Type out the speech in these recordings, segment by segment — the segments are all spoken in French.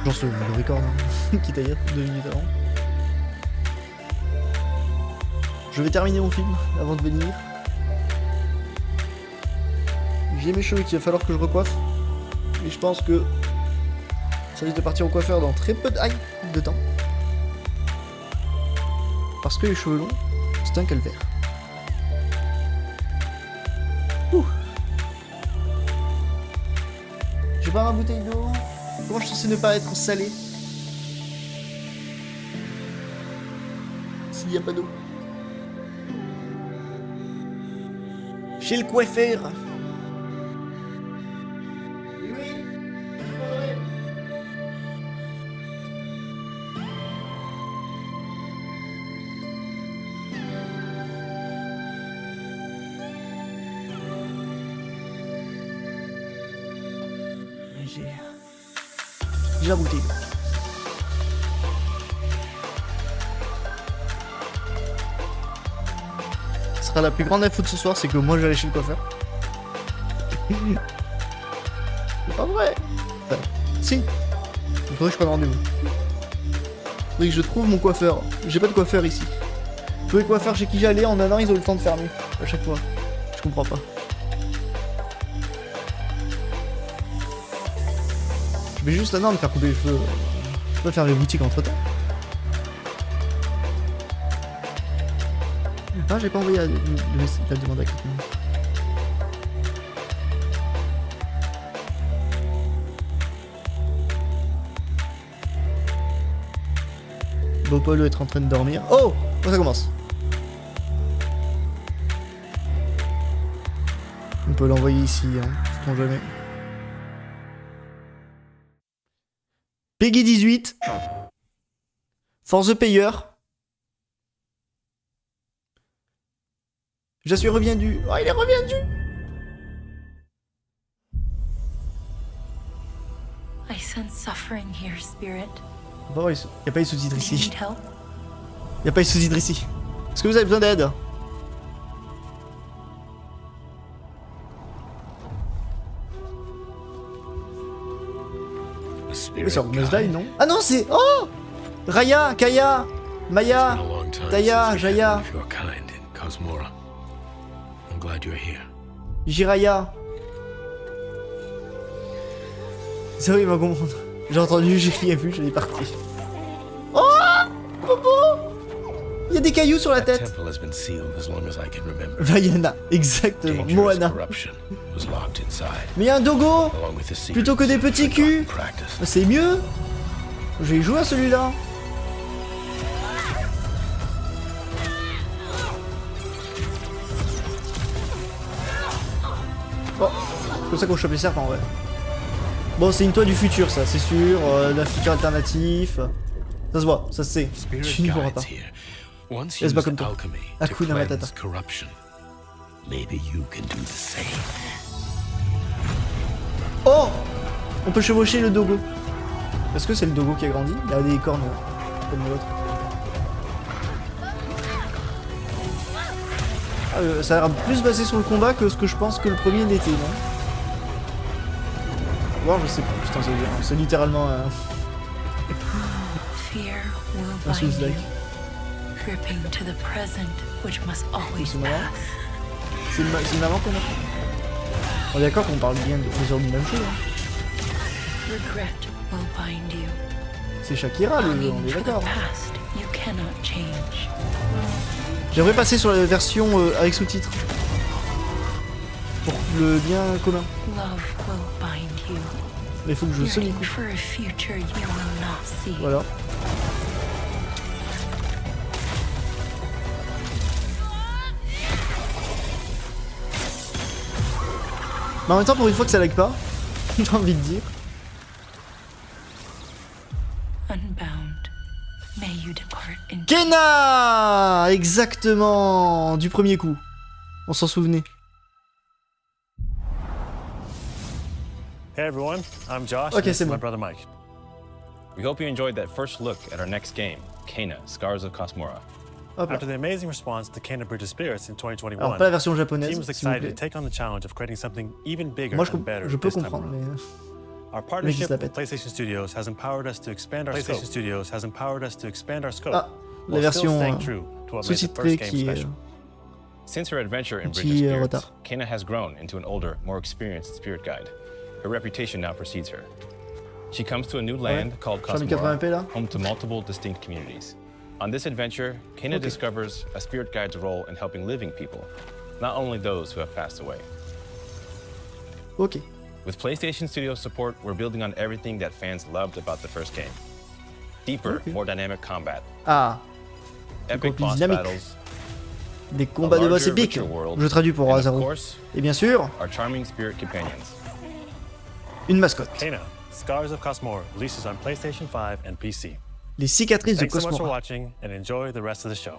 Genre ce le record, hein. Quitte à dire 2 minutes avant. Je vais terminer mon film avant de venir. J'ai mes cheveux qu'il va falloir que je recoiffe. Mais je pense que ça risque de partir au coiffeur dans très peu de temps. Parce que les cheveux longs, c'est un calvaire. Ouh. J'ai pas ma bouteille d'eau. Comment je suis censé ne pas être salé s'il n'y a pas d'eau? Chez le coiffeur. J'ai la bouteille. Ce sera la plus grande info de ce soir, c'est que moi je vais aller chez le coiffeur. C'est pas vrai. Enfin, si. Il faudrait que je prenne rendez-vous. Il faudrait que je trouve mon coiffeur. J'ai pas de coiffeur ici. Tous les coiffeurs chez qui j'allais en un an, ils ont eu le temps de fermer. À chaque fois. Je comprends pas. Je mets juste un an de faire couper les cheveux. Je peux faire les boutiques entre temps. Ah, j'ai pas envoyé la demande à quelqu'un. Bopol doit être en train de dormir. Oh! Oh, ça commence. On peut l'envoyer ici, hein. Sait-on jamais. Peggy 18. For the payer. Je suis reviendu. Oh, il est reviendu. I sense suffering here, spirit. Bon, il n'y a pas eu de sous-titres Do you ici. need help? Il n'y a pas eu de sous-titres ici. Est-ce que vous avez besoin d'aide? Oui, c'est Gnezdaï, non? Ah non, c'est... Oh! Raya, Kaya, Maya, Taya, Jaya, Jiraya. C'est vrai, il m'a comprendre. J'ai entendu, j'ai rien vu, j'allais partir. Oh! Bobo! Il y a des cailloux sur la tête. Vaiana, exactement. Moana. Mais il y a un dogo! Plutôt que des petits culs! C'est mieux! Je vais jouer à celui-là. Bon, c'est comme ça qu'on chope les serpents, ouais. Bon, c'est une toile du futur, ça, c'est sûr. D'un futur alternatif. Ça se voit, ça se sait. Tu n'y pourras pas. Elle se bat comme toi. Hakuna Matata. Oh! On peut chevaucher le dogo. Est-ce que c'est le dogo qui a grandi? Il a des cornes comme l'autre. Ah, ça a l'air plus basé sur le combat que ce que je pense que le premier n'était, non? Voir, je sais pas. Putain, c'est littéralement un sous-like. C'est une maman qu'on a. On est d'accord qu'on parle bien de plusieurs de même chose. Hein. C'est Shakira le jeu, on est d'accord. J'aimerais passer sur la version avec sous-titres. Pour le bien commun. Mais il faut que je sonne les coups. Voilà. Mais en même temps, pour une fois que ça lag pas, j'ai envie de dire. Kena! Exactement! Du premier coup. On s'en souvenait. Hey everyone, I'm Josh. Okay, and this is bon. my brother Mike. We hope you enjoyed that first look at our next game, Kena, Scars of Cosmora. Hop là. After the amazing response to Kena Bridge of Spirits in 2021, Alors pas la version the japonaise, team was s'il vous excited to plaît. take on the challenge of creating something even bigger Moi and better je peux this time comprendre, around. mais... Our se partnership la with pète. PlayStation Studios has empowered us to expand our scope. PlayStation Studios has empowered us to expand our scope. Ah, la while still version staying true to what made the sous-titrée first game qui est... special. Since her adventure in Bridge of Petit Spirits, retard. Kena has grown into an older, more experienced spirit guide. Her reputation now precedes her. She comes to a new land called Sur les Cosmora, 80p là. home to multiple distinct communities. On this adventure, Kena discovers a spirit guide's role in helping living people, not only those who have passed away. Ok. With PlayStation Studios support, we're building on everything that fans loved about the first game. Deeper, more dynamic combat, Ah, epic plus boss dynamique. battles, des combats de boss larger, épiques. richer world, Je traduis pour and of Azaro. course, Et bien sûr, our charming spirit companions. une mascotte. Kena, Scars of Cosmora releases on PlayStation 5 and PC. Les cicatrices de Thanks so much for Cosmora. watching and enjoy the rest of the show.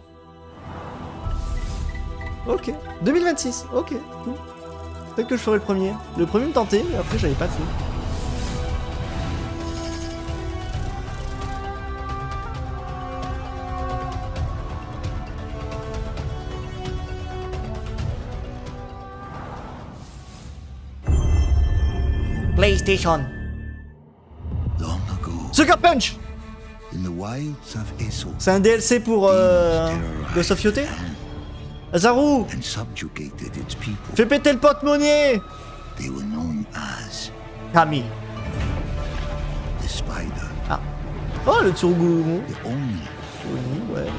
Ok. 2026. Ok. Cool. Peut-être que je ferai le premier. Le premier me tentait, mais après j'avais pas de feu. PlayStation. Long ago, Sucker Punch. in the wilds of Essos, C'est un DLC pour Ghost of Yote. Azaru, and subjugated its people, fais péter le porte-monnaie. they were known as Kami. the Spider, Ah. Oh, le Tsurugumu. the Oni, Oni, ouais.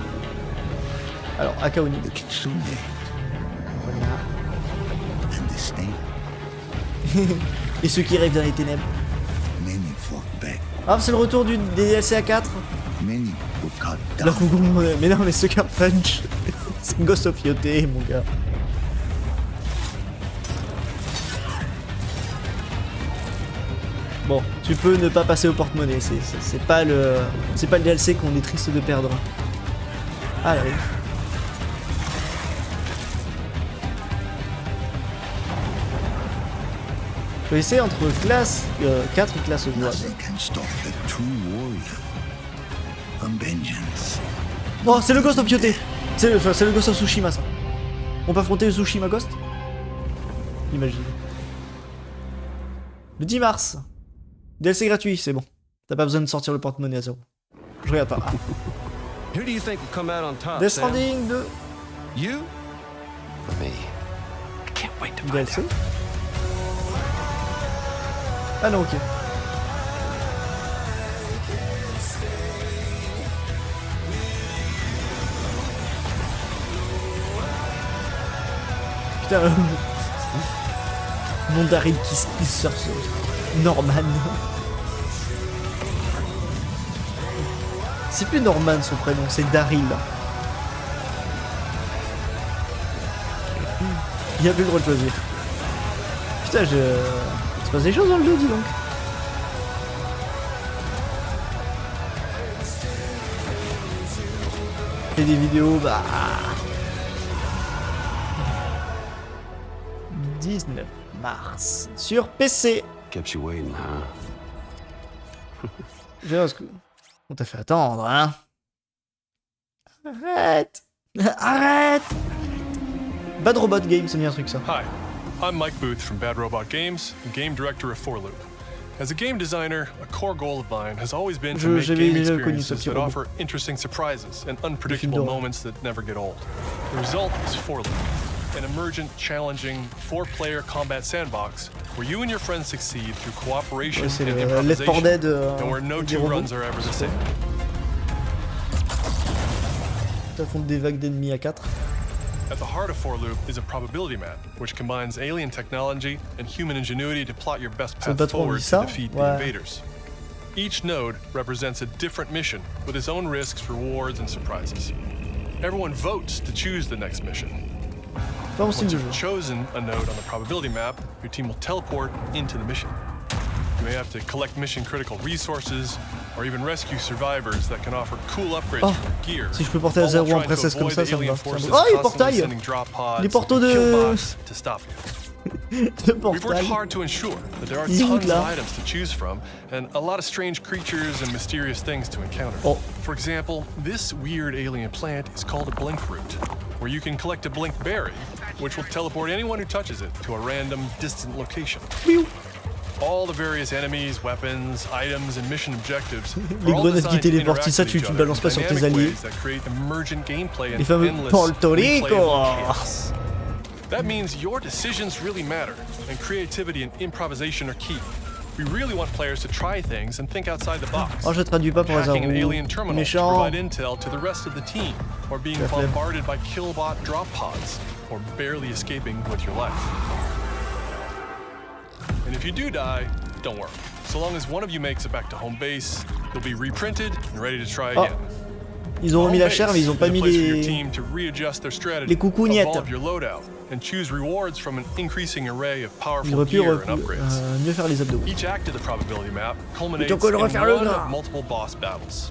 Alors, Akaoni. the Kitsune, Voilà. and the Snake. Et ceux qui rêvent dans les ténèbres. Many fought back. Ah, c'est le retour des DLC à 4. Many were cut La down. mais non, mais Sucker Punch. C'est Ghost of Yote, mon gars. Bon, tu peux ne pas passer au porte-monnaie, c'est pas le DLC qu'on est triste de perdre. Ah là oui. Choisissez entre 4 classes de Nothing can stop the true warrior from vengeance. Oh, c'est le Ghost of Yote. C'est le Ghost of Tsushima, ça. On peut affronter le Tsushima Ghost? Imagine. Le 10 mars. DLC gratuit, c'est bon. T'as pas besoin de sortir le porte-monnaie à zéro. Je regarde pas. Who do you think will come out on top, Death Sam? Stranding 2. You? Me. I can't wait to find DLC. out. Ah non, ok. Putain, Mondarin qui sort sur Norman. C'est plus Norman son prénom, c'est Daryl. Il a plus le droit de choisir. Putain, il se passe des choses dans le jeu, dis donc. Et des vidéos, bah... 19 mars. Sur PC. Kept you waiting, huh? Je verrai ce que... On t'a fait attendre, hein. Arrête. Arrête. Bad Robot Game, c'est bien un truc ça. Hi, I'm Mike Booth from Bad Robot Games, and game director of 4Loop. As a game designer, a core goal of mine has always been to make j'avais game déjà connu ce experiences petit that robot. offer interesting surprises and unpredictable d'horreur. moments that never get old. The result is 4Loop, an emergent, challenging, 4-player combat sandbox where you and your friends succeed through cooperation Ouais, c'est and le Left 4 improvisation, Dead and where no des two robots. runs are ever the same. T'affrontes des vagues d'ennemis à 4. At the heart of 4Loop is a probability map, which combines alien technology and human ingenuity to plot your best C'est le path patron forward dit ça? to defeat the Ouais. invaders. Each node represents a different mission with its own risks, rewards, and surprises. Everyone votes to choose the next mission. Pas mon style Once de you've jeu. chosen a node on the probability map, your team will teleport into the mission. You may have to collect mission-critical resources, or even rescue survivors that can offer cool upgrades Oh, to your gear. si je peux porter à all while zéro en trying to princesse comme avoid ça, the ça me alien va. forces Oh, les constantly portails. sending drop pods Les portos and de- killbots to stop you. Le We've worked portail. hard to ensure that there are Ils tons là. of items to choose from and a lot of strange creatures and mysterious things to encounter. Oh. For example, this weird alien plant is called a blink root, where you can collect a blink berry, which will teleport anyone who touches it to a random, distant location. All the various enemies, weapons, items, and mission objectives Les are all grenades qui designed to téléportent, si ça interact tu with each balances other pas sur in tes dynamic alliés. ways that create emergent gameplay and Les fameux endless Porto Rico. replayable chaos. That means your decisions really matter, and creativity and improvisation are key. We really want players to try things and think outside the box. Oh, je traduis pas pour hasard. Hacking an alien terminal to Méchant. provide intel to the rest of the team, or being La flemme. bombarded by killbot drop pods, or barely escaping with your life. And if you do die, don't worry. So long as one of you makes it back to home base, you'll be reprinted and ready to try Oh. again. Ils ont remis la Home chair, mais base ils ont pas is a mis place for your les... team to readjust their strategy, les coucougnettes. evolve your loadout, and choose rewards from an increasing array of Ils powerful auraient pu gear and upgrades. mieux faire les abdos. Each act of the probability map culminates encore le in refaire le one gras. of multiple boss battles.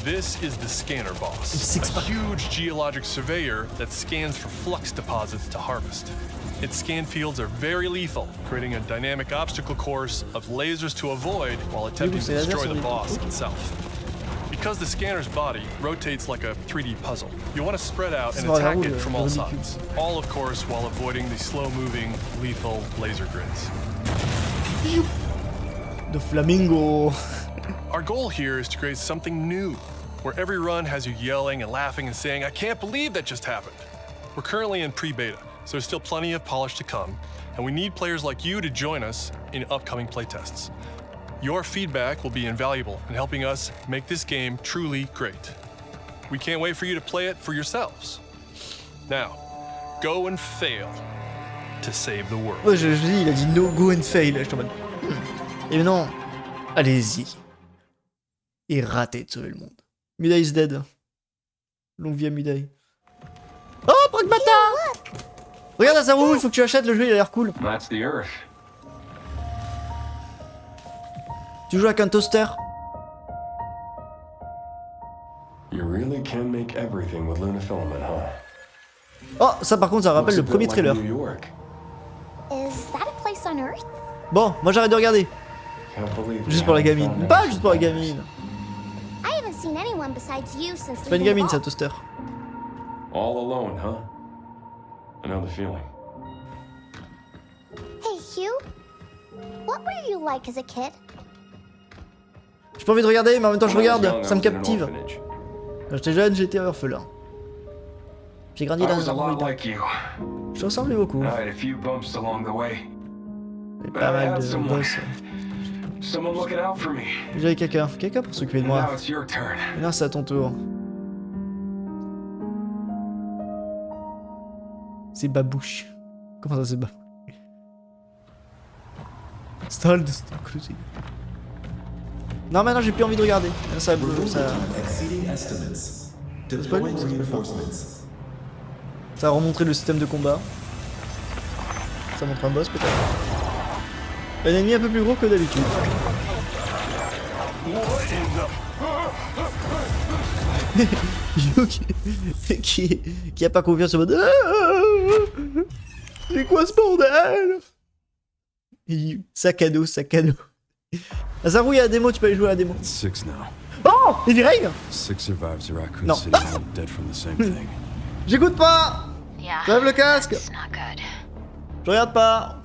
This is the Scanner Boss, Six a pack. huge geologic surveyor that scans for flux deposits to harvest. Its scan fields are very lethal, creating a dynamic obstacle course of lasers to avoid while attempting to c'est laser destroy sur the les- boss Ok. itself. Because the scanner's body rotates like a 3D puzzle, you want to spread out and C'est pas attack drôle, it from all ridicule. sides. All, of course, while avoiding the slow-moving, lethal laser grids. De Flamingo. Our goal here is to create something new, where every run has you yelling and laughing and saying, I can't believe that just happened. We're currently in pre-beta, so there's still plenty of polish to come, and we need players like you to join us in upcoming playtests. Your feedback will be invaluable in helping us make this game truly great. We can't wait for you to play it for yourselves. Now, go and fail to save the world. Ouais, je dis, il a dit no go and fail. Je suis en mode. Et non, allez-y. Et ratez de sauver le monde. Mudai is dead. Longue vie à Mudai. Oh, Pragmata! Regarde Azaru, il faut que tu achètes le jeu, il a l'air cool. That's the Earth. Tu joues avec un toaster? You really can make everything with Lunafilament, huh? Oh, ça par contre, ça rappelle Looks le a bit premier like trailer. New York. Is that a place on Earth? Bon, moi j'arrête de regarder. Can't believe we Juste pour la haven't gamine. found Pas any juste pour la survivors. gamine. I haven't seen anyone besides you since C'est pas une leaving the gamine, ça, vault. toaster. All alone, huh? I know the feeling. Hey, Hugh. What were you like as a kid? J'ai pas envie de regarder, mais en même temps je When I was regarde. young, Ça me I was in an captive. orphanage. Quand j'étais jeune, j'étais orphelin. J'ai grandi I dans was a un lot orphelinat. like you. Je ressemblais beaucoup. I had a few bumps along the way. J'ai pas mal de boss. Someone looking out for me. J'avais quelqu'un. Quelqu'un pour s'occuper de And moi. now it's your turn. Et là, c'est à ton tour. C'est babouche. Comment ça, c'est babouche? Stall de closing. Non, maintenant j'ai plus envie de regarder. Ça. C'est pas lui, ça a remontré le système de combat. Ça montre un boss peut-être. Un ennemi un peu plus gros que d'habitude. Yu qui a pas confiance en mode. C'est quoi ce bordel? Yu, sac à dos, sac à dos. Azaru, il y a la démo, tu peux aller jouer à la démo. 6 now. Oh, Heavy Rain. 6 survivors of Raccoon No. City all dead from the same thing. J'écoute pas. Yeah, Lève le casque. that's not good. Je regarde pas.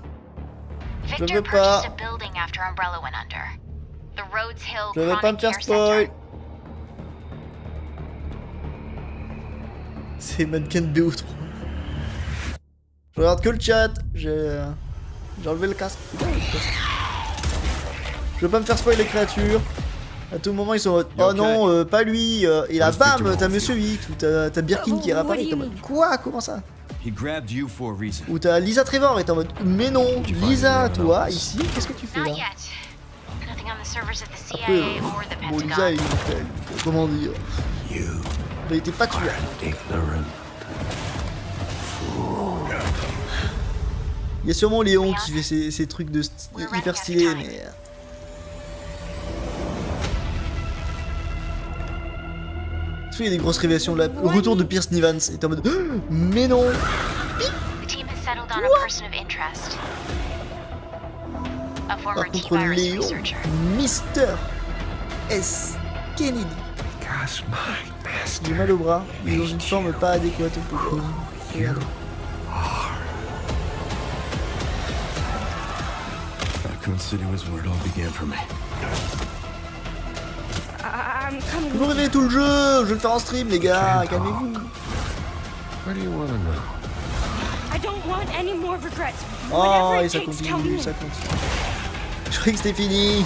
Victor veux pas. purchased a building after Umbrella went under. The Rhodes Hill Je veux pas me Chronic faire Care spoil. Center. C'est Mannequin 2 ou 3. Je regarde que le chat. J'ai enlevé le casque. Putain, le casque. Je veux pas me faire spoil les créatures. À tout moment ils sont en mode oh non, pas lui. Et là bam, t'as Monsieur X ou t'as Birkin qui réapparaît. T'es en mode quoi? Comment ça? He grabbed you for a reason. Ou t'as Lisa Trevor et t'es en mode mais non, Lisa, toi ici, qu'est-ce que tu fais Not là? yet. Nothing on the servers at the Après, CIA or the bon, Lisa Pentagon. est immortelle. Comment dire? Il a été pas tué. Il y a sûrement Léon qui fait ces trucs de hyper stylés, mais. Il y a des grosses révélations là. Le retour de Pierce Nivans est en mode mais non. The team has settled on a person of interest. A former Par contre T-virus Léon, researcher. Mister S. Kennedy. J'ai mal au bras, il est dans une forme pas adéquate pour le coup. Regarde. Raccoon City was where it all began for me. I'm coming. Vous réveillez tout le jeu. Je vais le faire en stream, les gars. Calmez-vous. Where do you want to know? I don't want any more regrets. Oh, Whatever et it ça takes, tell continue, me. ça continue. Je croyais que c'était fini.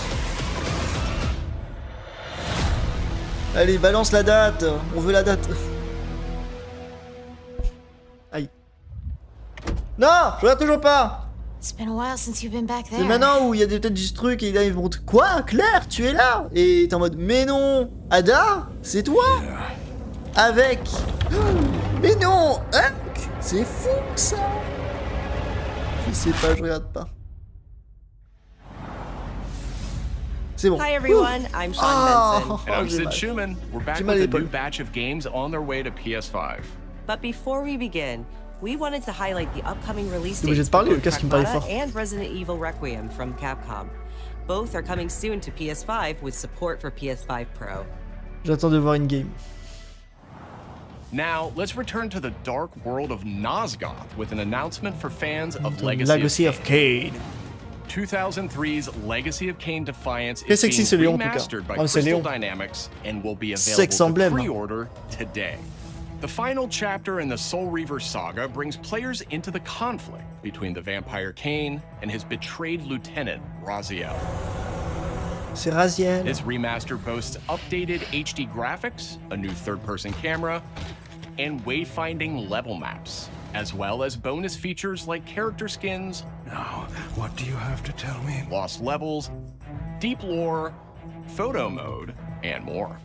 Allez, balance la date. On veut la date. Aïe. Non, je regarde toujours pas. It's been a while since you've been back C'est there. maintenant où il y a peut-être du truc et là ils vont te... Quoi, Claire, tu es là? Et t'es en mode, mais non, Ada, c'est toi? Avec... Mais non, Hank, c'est fou ça. Je sais pas, je regarde pas. C'est bon. Hi everyone, I'm Sean Benson. And I'm j'ai Sid mal. Schumann. We're back J'ai with mal à a l'épaule. new batch of games on their way to PS5. But before we begin, we wanted to highlight the upcoming release T'es obligé dates de parler, for le casque qui me parlait Trackmania fort. and Resident Evil Requiem from Capcom. Both are coming soon to PS5 with support for PS5 Pro. J'attends de voir une game. Now, let's return to the dark world of Nosgoth with an announcement for fans of Legacy of Kain. 2003's Legacy of Kain Defiance Très is sexy being ce Léon en tout cas. remastered by Oh, c'est Crystal Léon. Dynamics and will be Sex available to emblème. pre-order today. The final chapter in the Soul Reaver saga brings players into the conflict between the vampire Kain and his betrayed lieutenant, Raziel. C'est Raziel. This remaster boasts updated HD graphics, a new third-person camera, and wayfinding level maps, as well as bonus features like character skins, Now, what do you have to tell me? lost levels, deep lore, photo mode, and more.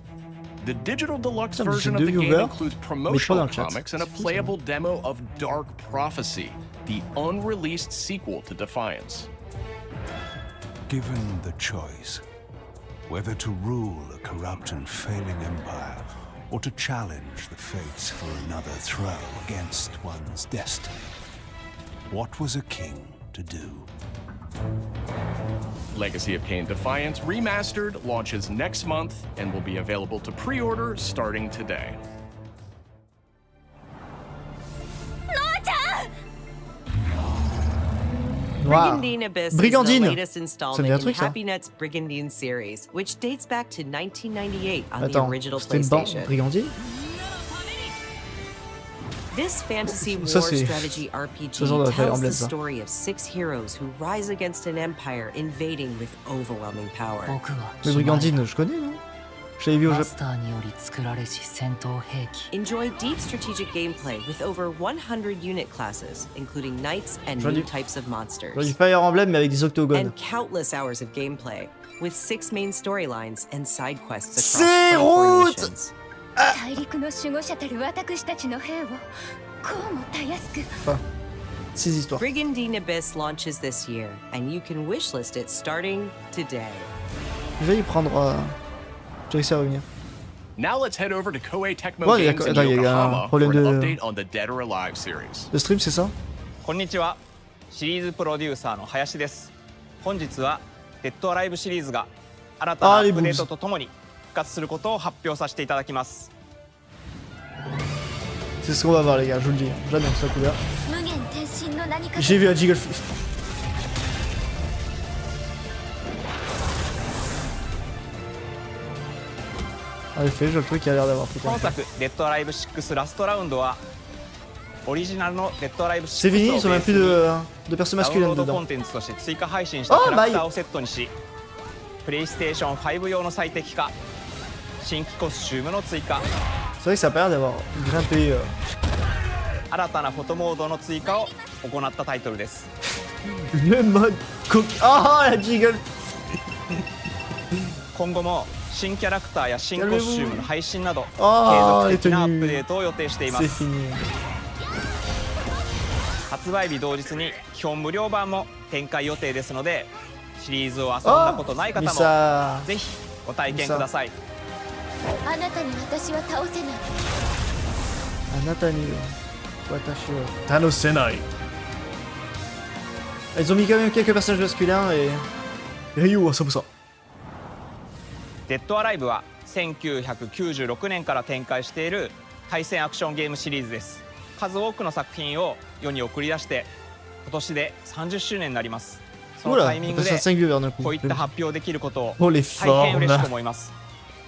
The digital deluxe Putain, mais version j'ai of deux the game viewers, includes mais trois promotional dans le chat. comics and a C'est fou, ça. playable demo of Dark Prophecy, the unreleased sequel to Defiance. Given the choice, whether to rule a corrupt and failing empire, or to challenge the fates for another throw against one's destiny, what was a king to do? Legacy of Kain Defiance Remastered launches next month and will be available to pre-order starting today. Noir. Brigandine Abyss Brigandine. is the latest Ça me installment dit un in truc, ça. Happy Net's Brigandine series, which dates back to 1998 on the Attends, original c'était une bande PlayStation. brigandine? This fantasy Ça, war c'est- strategy RPG ça, ça doit faire tells Emblem, the ça. story of 6 heroes who rise against an empire invading with overwhelming power. Mais brigandine, je connais, non? Je l'avais vu au Japon. Enjoy deep strategic gameplay with over 100 unit classes, including knights and J'aurais new dû- types of monsters. Genre du Fire Emblem mais avec des octogones. And countless hours of gameplay, with 6 main storylines and side quests across C'est 24 route! nations. 大陸の守護者たる私たちの兵をこうもたやすく Enfin, 6 histoires. Brigandine Abyss launches this year, and you can wishlist it starting today. Je vais y prendre... J'ai réussi à revenir. Now let's head over to Koei Tecmo Ouais, Games in attends, il y a un Yokohama for problème an de- update on the Dead or Alive series. Le stream, c'est ça? こんにちは。シリーズプロデューサーの林です。本日はデッドアライブシリーズが新たなアップデートとともに復活することを発表させていただきます。 C'est ce qu'on va voir, les gars, je vous le dis. J'annonce ça couvert. 無限転身の何か J'ai vu un Jiggle Fist. En effet, je le truc qui a l'air d'avoir pris本作デッドアライブ6ラストラウンドはオリジナルのデッドアライブ C'est 6 fini, を ils ont ベー même ス plus に de persos ダウン masculins ロードコ dedans. ンテンツとして追加配信したキャラクターをセットにし、プレイステーション5用の最適化、新規コスチュームの追加、 C'est vrai que ça a pas l'air d'avoir grimpé. 新たなフォトモードの追加を行ったタイトルです。 Le mode coq. Oh la Jiggle! 今後も新キャラクターや新コスチュームの配信など継あー続的なアップデートを予定していま C'est す。 fini. 発売日同日に基本無料版も展開予定ですので、シリーズを遊んだことない方も Misa. ぜひご体験ください。あなたに私は倒せない Anatani. Watashi wa Tanosenai. Ils ont mis quand même quelques personnages masculins et. Ryu à 100%. デッドアライブは1996年から展開している対戦アクションゲームシリーズです。数多くの作品を世に送り出して今年で30周年になります。そのタイミングで 5 viewers d'un coup. こういった発表できることを Oh les 大変嬉しく formes. 思います。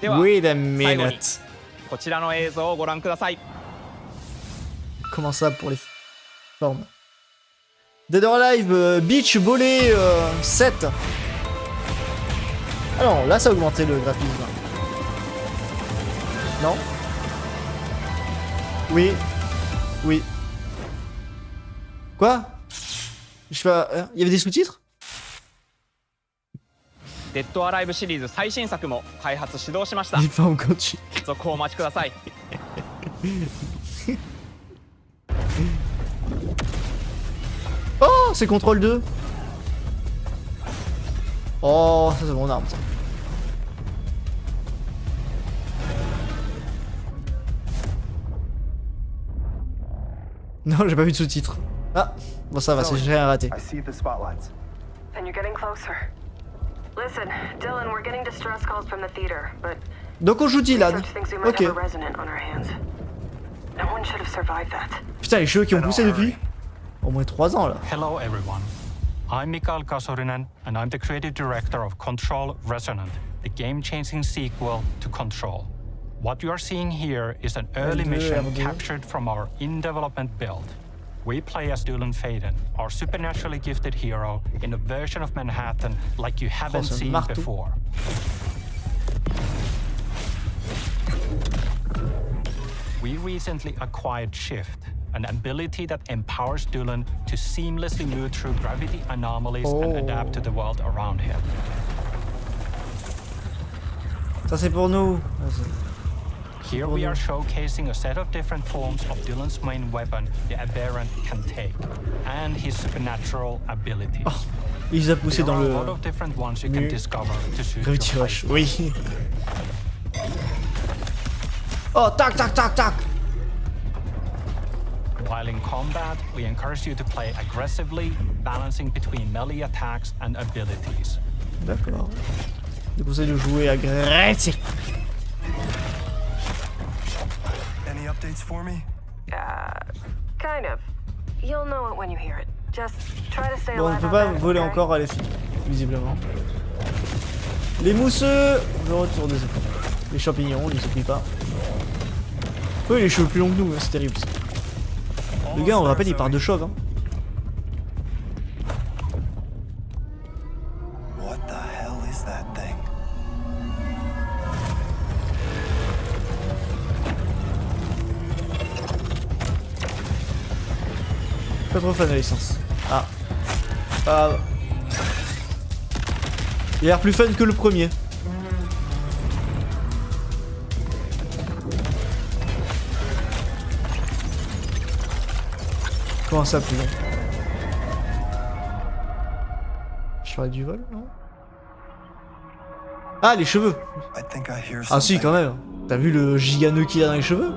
では Wait a 最後に minute. こちらの映像をご覧ください。 Comment ça pour les formes? Dead or Alive, Beach, Volley, 7. Ah non, là ça a augmenté le graphisme. Non? Oui. Oui. Quoi? Je sais pas, il y avait des sous-titres? デッドアライブシリーズ最新作も開発始動しました。 Les formes quand tu... 続報をお待ちください。 Oh, c'est contrôle 2. Oh, ça c'est mon arme ça. Non, j'ai pas vu de sous-titres. Ah, bon ça va, c'est j'ai rien raté. I see the spotlights. And you're getting closer. Listen, Dylan, we're getting distress calls from the theater, but Donc on joue Dylan. research thinks we might Ok. have a resident on our hands. No one should have survived that. Putain, les cheveux qui ont poussé depuis au moins 3 ans là. Hello everyone. I'm Mikael Kasurinen and I'm the creative director of Control Resonant, the game-changing sequel to Control. What you are seeing here is an early mission captured from our in-development build. We play as Dylan Faden, our supernaturally gifted hero in a version of Manhattan like you haven't seen before. We recently acquired Shift, an ability that empowers Dylan to seamlessly move through gravity anomalies and adapt to the world around him. Ça c'est pour nous. Here we are showcasing a set of different forms of Dylan's main weapon, the Aberrant can take, and his supernatural abilities. Oh, il les a poussés dans le... There are a lot of different ones you can discover to suit your Gravity Rush, playthrough. oui. Oh, tac, tac, tac, tac. While in combat, we encourage you to play aggressively, balancing between melee attacks and abilities. D'accord. Je vous conseille de jouer agressif. Any updates for me? Kind of. You'll know it when you hear it. Just try to stay Bon, on ne alive peut out pas there, voler okay? encore à les filles, visiblement. Les mousseux, je retourne des épaules. Les champignons, on les oublie pas. Eux, les cheveux plus longs que nous, hein, c'est terrible ça. Le gars, on le rappelle, il part de chauve. Hein. What the hell is that thing? Pas trop fan de l'essence. Ah. Ah. Il a l'air plus fun que le premier. Comment ça plus long? Je ferais du vol, non? Ah, les cheveux! I think I hear Ah si, quand même. T'as vu le giga nœud qu'il a dans les cheveux?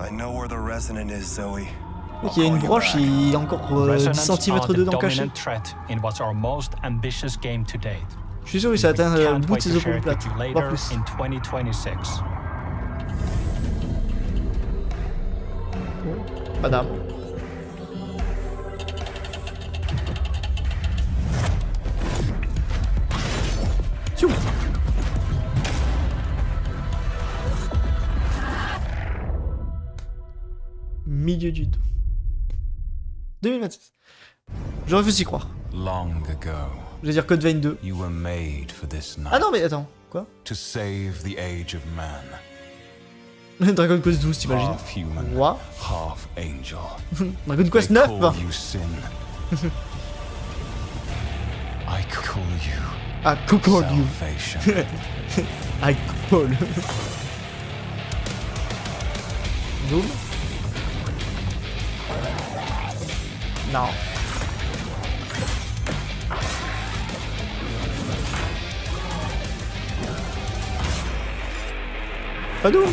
I know where the resonant is, Zoe. Donc il y a une broche, il est encore 10 cm dedans caché. Threat in what's our most ambitious game to date. Je suis sûr que ça atteint le bout de ses épaules plates, Later voire plus. in 2026. Madame. Tchou. Milieu du dos. 2026. J'aurais pu s'y croire. Long ago, Je vais dire Code Vein 2. you were made for this night. Ah non mais attends, quoi? To save the age of man. Dragon Quest 12, t'imagines? Half human, What? half angel. Dragon Quest They 9 call bah. you sin. I call you Ah, call you. salvation. I call. Doom? Non. Pas Doom?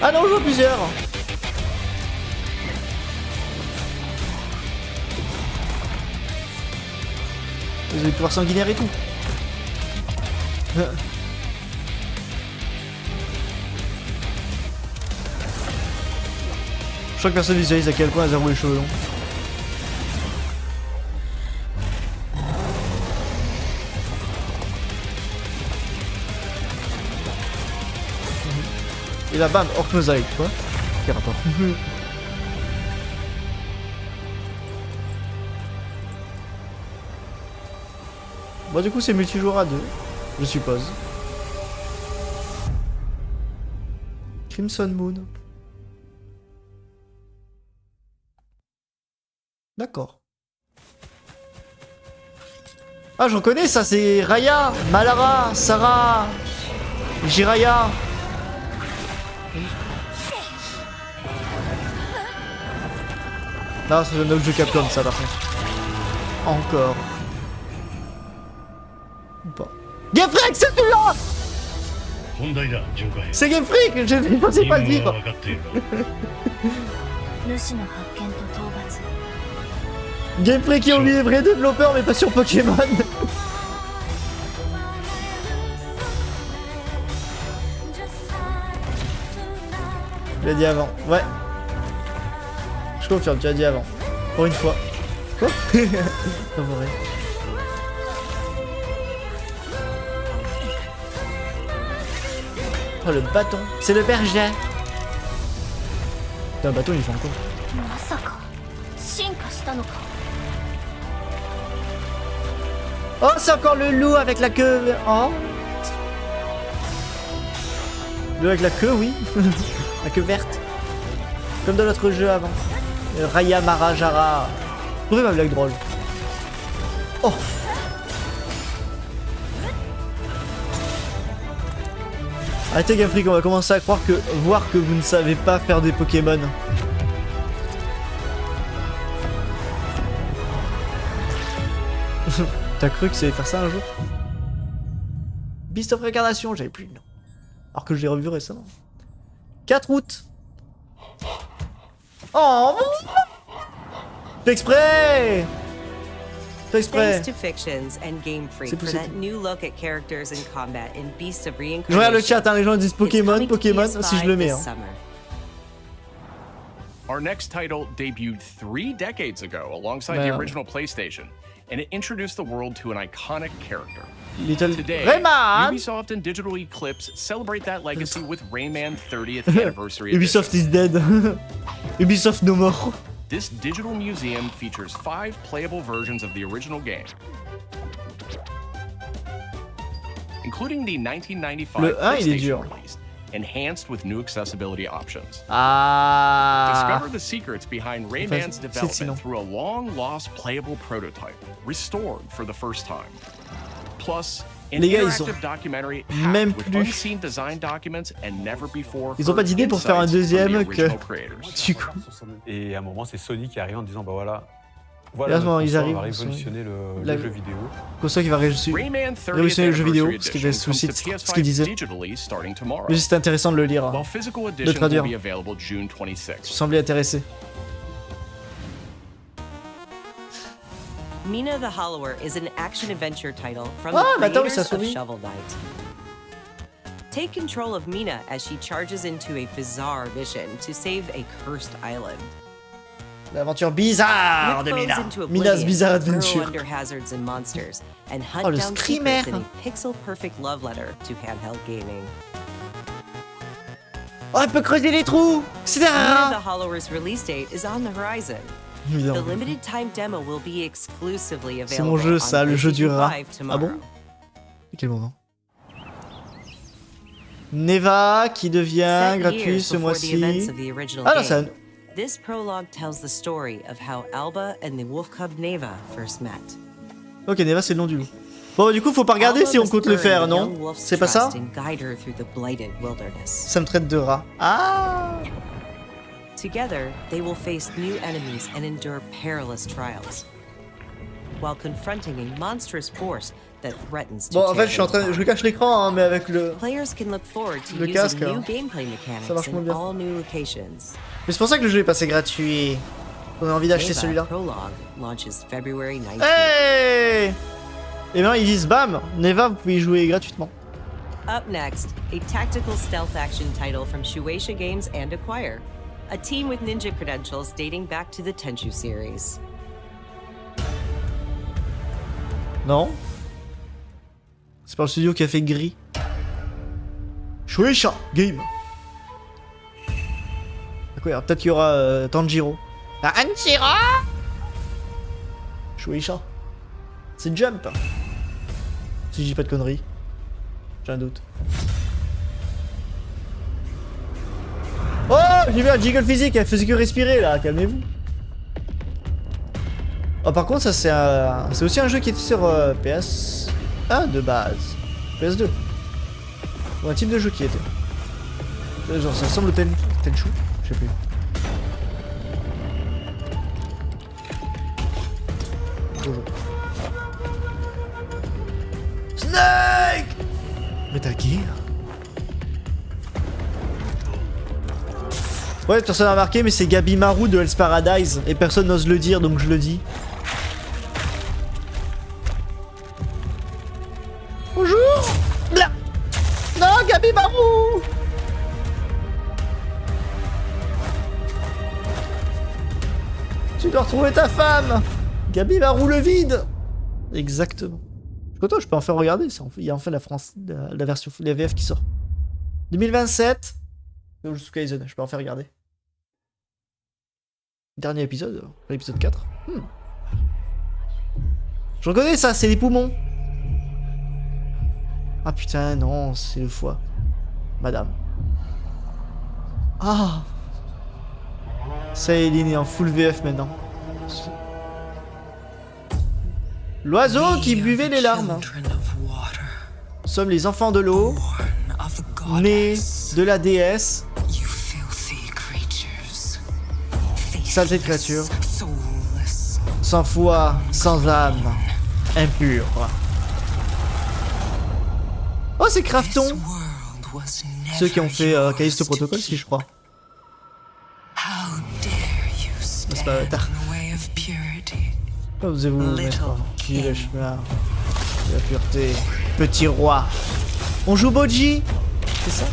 Ah non, on joue à plusieurs. Vous allez pouvoir sanguinaire et tout. Je crois que personne visualise à quel point elles ont les cheveux longs. Et là, bam, Orc Mosaïque, quoi. Quel rapport? Bon, du coup, c'est multijoueur à 2, je suppose. Crimson Moon. D'accord. Ah, j'en connais ça, c'est Raya, Malara, Sarah, Jiraya. Non, c'est un autre jeu Capcom, ça, par contre. Encore. Ou pas. Game Freak, c'est celui-là! C'est Game Freak, je pensais pas le dire. Game Freak qui ont mis les vrais développeurs, mais pas sur Pokémon. Je l'ai dit avant, ouais. Je confirme, tu l'as dit avant. Pour une fois. Quoi? Pas vrai. Oh, le bâton. C'est le berger. Putain, le bâton, il fait encore. Oh, c'est encore le loup avec la queue. Oh. Le loup avec la queue, oui. La queue verte. Comme dans l'autre jeu avant. Raya Marajara. Trouvez ma blague drôle. Oh. Arrêtez Game Freak, on va commencer à voir que vous ne savez pas faire des Pokémon. T'as cru que ça allait faire ça un jour? Beast of Réincarnation, j'avais plus le nom. Alors que je l'ai revu récemment. 4 août. Oh, fais exprès. Fais exprès. Thanks to Fictions and Game Freak for that new look at characters and combat in Beast of Je Reincarnation. regarde le chat, hein, les gens disent Pokémon, Pokémon, si je le mets. Hein. Our next title debuted 3 decades ago alongside the original PlayStation, and it introduced the world to an iconic character. Little Today, Rayman! Ubisoft and Digital Eclipse celebrate that legacy with Rayman 30th Anniversary Edition. Ubisoft is dead. Ubisoft no more. This digital museum features 5 playable versions of the original game, including the 1995 PlayStation release, enhanced with new accessibility options. Discover the secrets behind Rayman's development through a long-lost playable prototype, restored for the first time. Plus, an interactive documentary packed with unseen design documents and never before Ils ont pas d'idée pour faire un deuxième que... Du coup. Et à un moment, c'est Sony qui arrive en disant, bah voilà, Là, ils arrivent, on va révolutionner le jeu vidéo. Comme ça, qui va révolutionner le jeu vidéo, ce qui était sous site, ce qu'il disait. Mais c'était intéressant de le lire, de le traduire. Tu semblais intéressé. Mina the Hollower is an action-adventure title from the creators of Shovel Knight. Take control of Mina as she charges into a bizarre mission to save a cursed island. L'aventure bizarre de Mina. Mina's Bizarre Adventure. Under hazards and monsters and hunt down secrets in a pixel-perfect love letter to handheld gaming. Oh, elle peut creuser les trous. C'est Mina the Hollower's release date is on the horizon. The limited time demo will be exclusively available. C'est mon jeu, ça, le jeu du rat. Ah bon? À quel moment? Neva qui devient gratuit ce mois-ci. Ah non, ça. This prologue tells the story of how Alba and the wolf cub Neva first met. Ok, Neva c'est le nom du loup. Bon, du coup, faut pas regarder si on compte le faire, non? C'est pas ça? Ça me traite de rat. Ah! Together, they will face new enemies and endure perilous trials, while confronting a monstrous force that threatens to Bon, en fait, je cache l'écran, hein, mais avec le casque, new gameplay mechanics ça marche moins bien. all new locations. Mais c'est pour ça que le jeu est passé gratuit. On a envie d'acheter celui-là. Hey! Et bien, ils disent bam, Neva, vous pouvez y jouer gratuitement. Up next, a tactical stealth action title from Shueisha Games and Acquire. A team with ninja credentials dating back to the Tenchu series. Non. C'est pas le studio qui a fait Gris. Shueisha Game. Peut-être qu'il y aura Tanjiro. Tanjiro Shueisha. C'est Jump. Si je dis pas de conneries. J'ai un doute. Oh, j'ai vu un jiggle physique, elle faisait que respirer là, calmez-vous. Oh, par contre, ça c'est aussi un jeu qui était sur PS1 de base. PS2. Ou un type de jeu qui était. Genre, ça ressemble au Tenchu, je sais plus. Bonjour. Snake! Metal Gear. Ouais, personne n'a remarqué, mais c'est Gabi Maru de Hell's Paradise. Et personne n'ose le dire, donc je le dis. Bonjour! Blah! Non, Gabi Maru! Tu dois retrouver ta femme! Gabi Maru le vide! Exactement. Je suis content, je peux en faire regarder. Il y a enfin la version, la VF qui sort. 2027. Jujutsu Kaisen, je peux en faire regarder. Dernier épisode, l'épisode 4. Je reconnais ça, c'est les poumons. Ah putain, non, c'est le foie. Madame. Ah. Saïline est en full VF maintenant. L'oiseau qui buvait les larmes. Nous sommes les enfants de l'eau, nés de la déesse. Saleté de créature. Sans foi, sans âme, impure. Oh, c'est Krafton. Ceux qui ont fait Callisto Protocol, si je crois. C'est pas tard. Osez-vous mettre qui le chemin de la pureté. Petit roi. On joue Boji. C'est ça?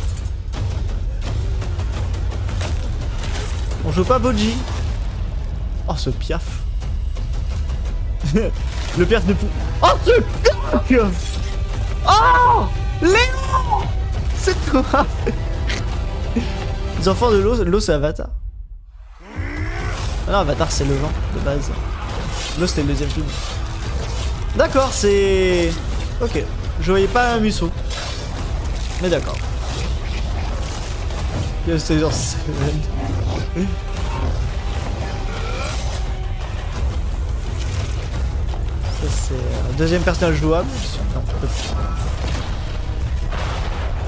On joue pas Boji. Oh, ce piaf. Le piaf de pou... Oh, ce coq. Oh, Léon. C'est toi. Les enfants de l'eau, c'est Avatar. Ah non, Avatar, c'est le vent, de base. L'eau, c'était le deuxième film. D'accord, c'est... Ok, je voyais pas un Musso. Mais d'accord. C'est genre... Ça, c'est un deuxième personnage jouable. Non, peut-être.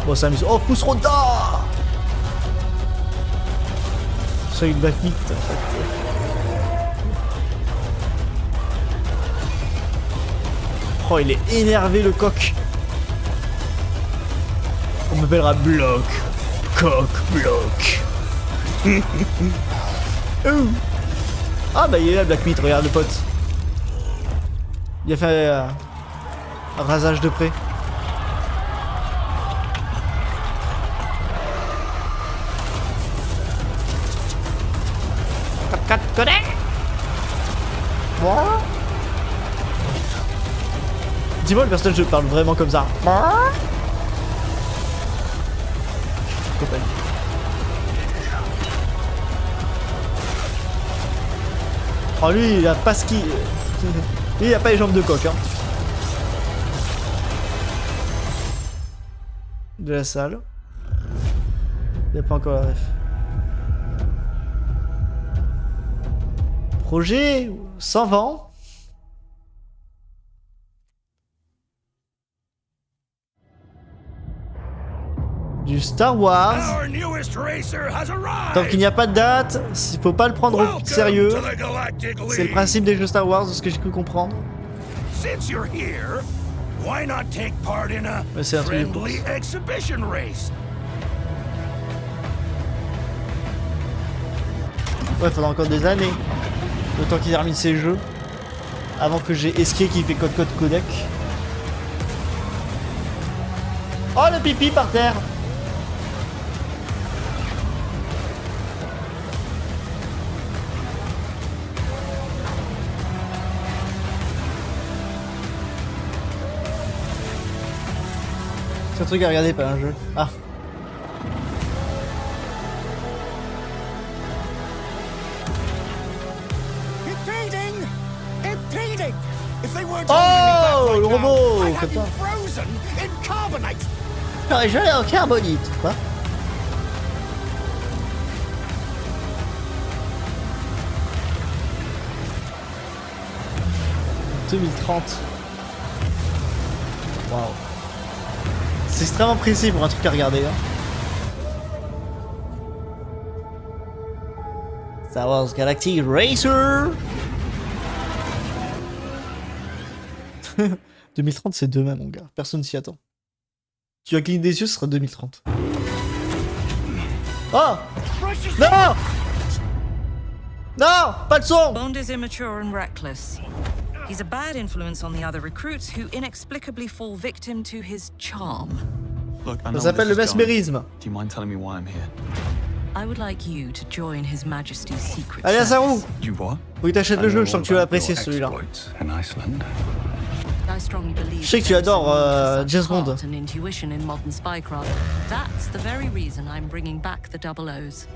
Bon, c'est un Musso. Oh, Pousseronda. C'est une Black Meat, en fait. Oh, il est énervé, le coq. On m'appellera Bloc. Coq, Bloc. Ah, bah il est là, Black Meat, regarde le pote. Il a fait un rasage de près. Dis-moi, le personnage je parle vraiment comme ça. Oh, lui, il a pas ce qui... Lui, il a pas les jambes de coq, hein. De la salle. Il n'y a pas encore la ref. Projet sans vent. Du Star Wars. Tant qu'il n'y a pas de date, il faut pas le prendre au sérieux. C'est le principe des jeux Star Wars, de ce que j'ai cru comprendre. Mais c'est un truc de course. Ouais, faudra encore des années. Le temps qu'il termine ses jeux. Avant que j'ai Esquet qui fait code codec. Oh, le pipi par terre. C'est un truc à regarder, pas un jeu. Ah. Oh, le robot. Putain. J'aurais gelé en carbonite. Quoi? « 2030. Waouh. C'est extrêmement précis pour un truc à regarder. Hein. Star Wars Galactic Racer. 2030 c'est demain mon gars, personne s'y attend. Tu vas cligner des yeux, ce sera 2030. Oh non. Non, pas de son. Bond is immature and reckless. He's a bad influence on the other recruits who inexplicably fall victim to his charm. Look, ça s'appelle le mesmérisme. Do you mind telling me why I'm here? I would like you to join His Majesty's secret Allez, Azarou. You what? Oui, t'achètes le jeu, je sens que tu vas apprécier celui-là. Je sais que tu adores James Bond. and intuition in modern spycraft. That's the very reason I'm bringing back the Double O's.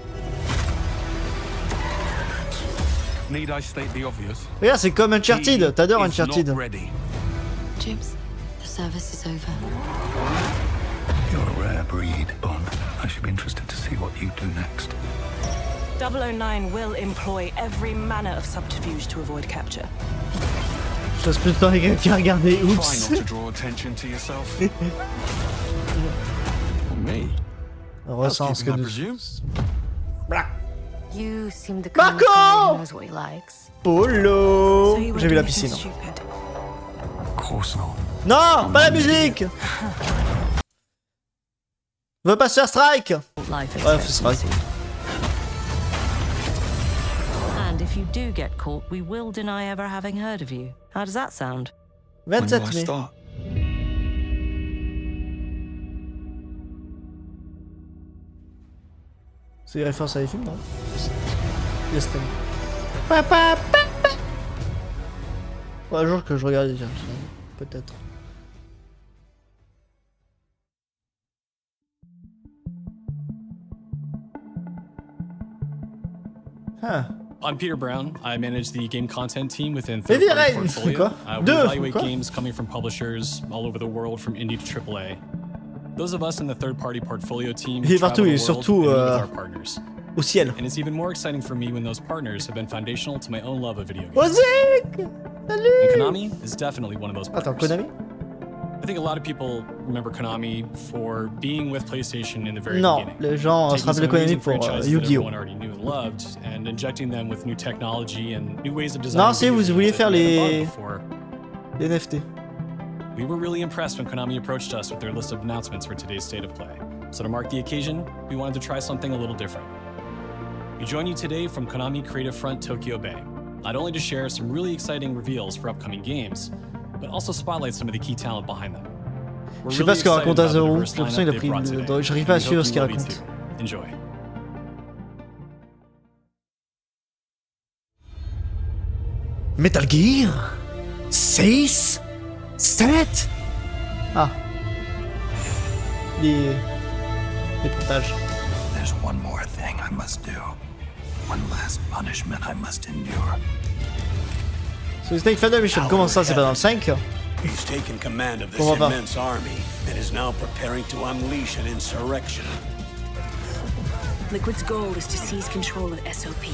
Need I state the obvious? Regarde, c'est comme Uncharted. T'adores Uncharted. James, the service is over. You're a rare breed, Bond. I should be interested to see what you do next. 009 will employ every manner of subterfuge to avoid capture. Je passe plus de temps avec qui a regardé. Oups. Try not to draw attention to yourself. Me? On ressent ce que nous... You seem the kind of guy who knows what he likes. Polo. J'ai vu la piscine. Non, pas la musique. On veut pas se faire strike. Ouais, faut strike. And if you do get caught, we will deny ever having heard of you. How does that sound? 27 mai. C'est des références à des films, non? Destiny. Ouais, un jour que je regarde déjà, peut-être. Huh. I'm Peter Brown. I manage the game content team within Vivi third-party Reign. portfolio. We Deux. evaluate games coming from publishers all over the world, from indie to AAA. Those of us in the third-party portfolio team Il est travel partout, the il est world surtout and meet with our partners. Au ciel. And it's even more exciting for me when those partners have been foundational to my own love of video games. Ozik! Salut! And Konami is definitely one of those partners. Attends, Konami? I think a lot of people remember Konami for being with PlayStation in the very Non, beginning. les gens se Taking rappellent some Konami amazing pour franchises that Yu-Gi-Oh! everyone already knew and loved, and injecting them with new technology and new ways of designing. Non, si vous vouliez faire les NFT. We were really impressed when Konami approached us with their list of announcements for today's State of Play. So to mark the occasion, we wanted to try something a little different. We join you today from Konami Creative Front Tokyo Bay, not only to share some really exciting reveals for upcoming games, but also spotlight some of the key talent behind them. Je sais pas ce que raconte Azarou, j'ai l'impression qu'il a pris une drogue, j'arrive pas à suivre ce qu'il raconte. Enjoy. Metal Gear 6 7 Ah. Les portages. There's one more thing I must do. One last punishment I must endure. So Snake Final Mission, comment ça, c'est pas dans le 5? He's taken command of this Comment pas? immense army and is now preparing to unleash an insurrection. Liquid's goal is to seize control of SOP,